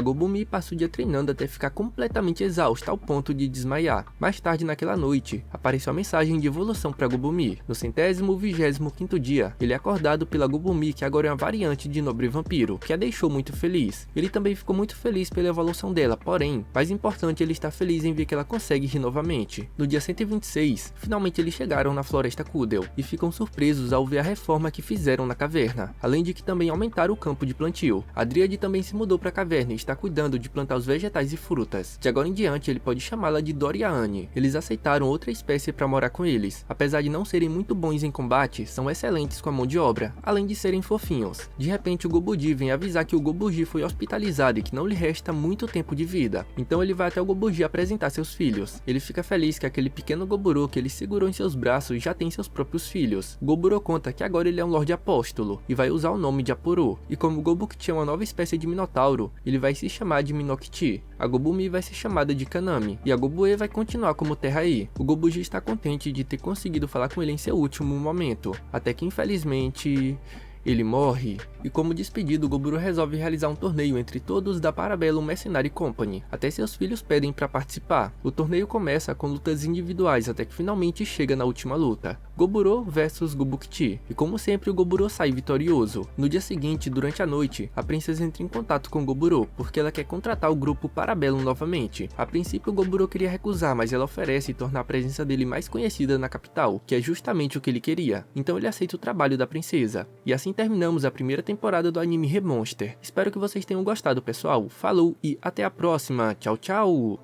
[SPEAKER 1] Gobumi passa o dia treinando até ficar completamente exausta ao ponto de desmaiar. Mais tarde naquela noite, apareceu a mensagem de evolução para Gobumi. No 125º dia, ele é acordado pela Gobumi, que agora é uma variante de nobre vampiro, que a deixou muito feliz. Ele também ficou muito feliz pela evolução dela, porém, mais importante, ele está feliz em ver que ela consegue rir novamente. No dia 126, finalmente eles chegaram na floresta Kudel, e ficam surpresos ao ver a reforma que fizeram na caverna, além de que também aumentaram o campo de plantio. A Dríade também se mudou para a caverna e está cuidando de plantar os vegetais e frutas. De agora em diante, ele pode chamá-la de Doriane. Eles aceitaram outra espécie para morar com eles. Apesar de não serem muito bons em combate, são excelentes com a mão de obra, além de serem fofinhos. De repente, o Gobudi vem avisar que o Gobuji foi hospitalizado e que não lhe resta muito tempo de vida. Então ele vai até o Gobuji apresentar seus filhos. Ele fica feliz que aquele pequeno Goburo que ele segurou em seus braços já tem seus próprios filhos. Goburo conta que agora ele é um Lorde Apóstolo e vai usar o nome de Apuro. E como o Gobukti é uma nova espécie de Minotauro, ele vai se chamar de Minokti. A Gobumi vai ser chamada de Kanami e a Gobue vai continuar como Terrai. O Gobuji está contente de ter conseguido falar com ele em seu último momento, até que infelizmente ele morre, e como despedido, o Goburo resolve realizar um torneio entre todos da Parabellum Mercenary Company. Até seus filhos pedem para participar. O torneio começa com lutas individuais até que finalmente chega na última luta, Goburo versus Gobukti, e como sempre o Goburo sai vitorioso. No dia seguinte, durante a noite, a princesa entra em contato com o Goburo, porque ela quer contratar o grupo Parabellum novamente. A princípio o Goburo queria recusar, mas ela oferece tornar a presença dele mais conhecida na capital, que é justamente o que ele queria. Então ele aceita o trabalho da princesa, e assim terminamos a primeira temporada do anime Remonster. Espero que vocês tenham gostado, pessoal. Falou e até a próxima. Tchau, tchau!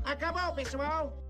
[SPEAKER 2] Acabou, pessoal!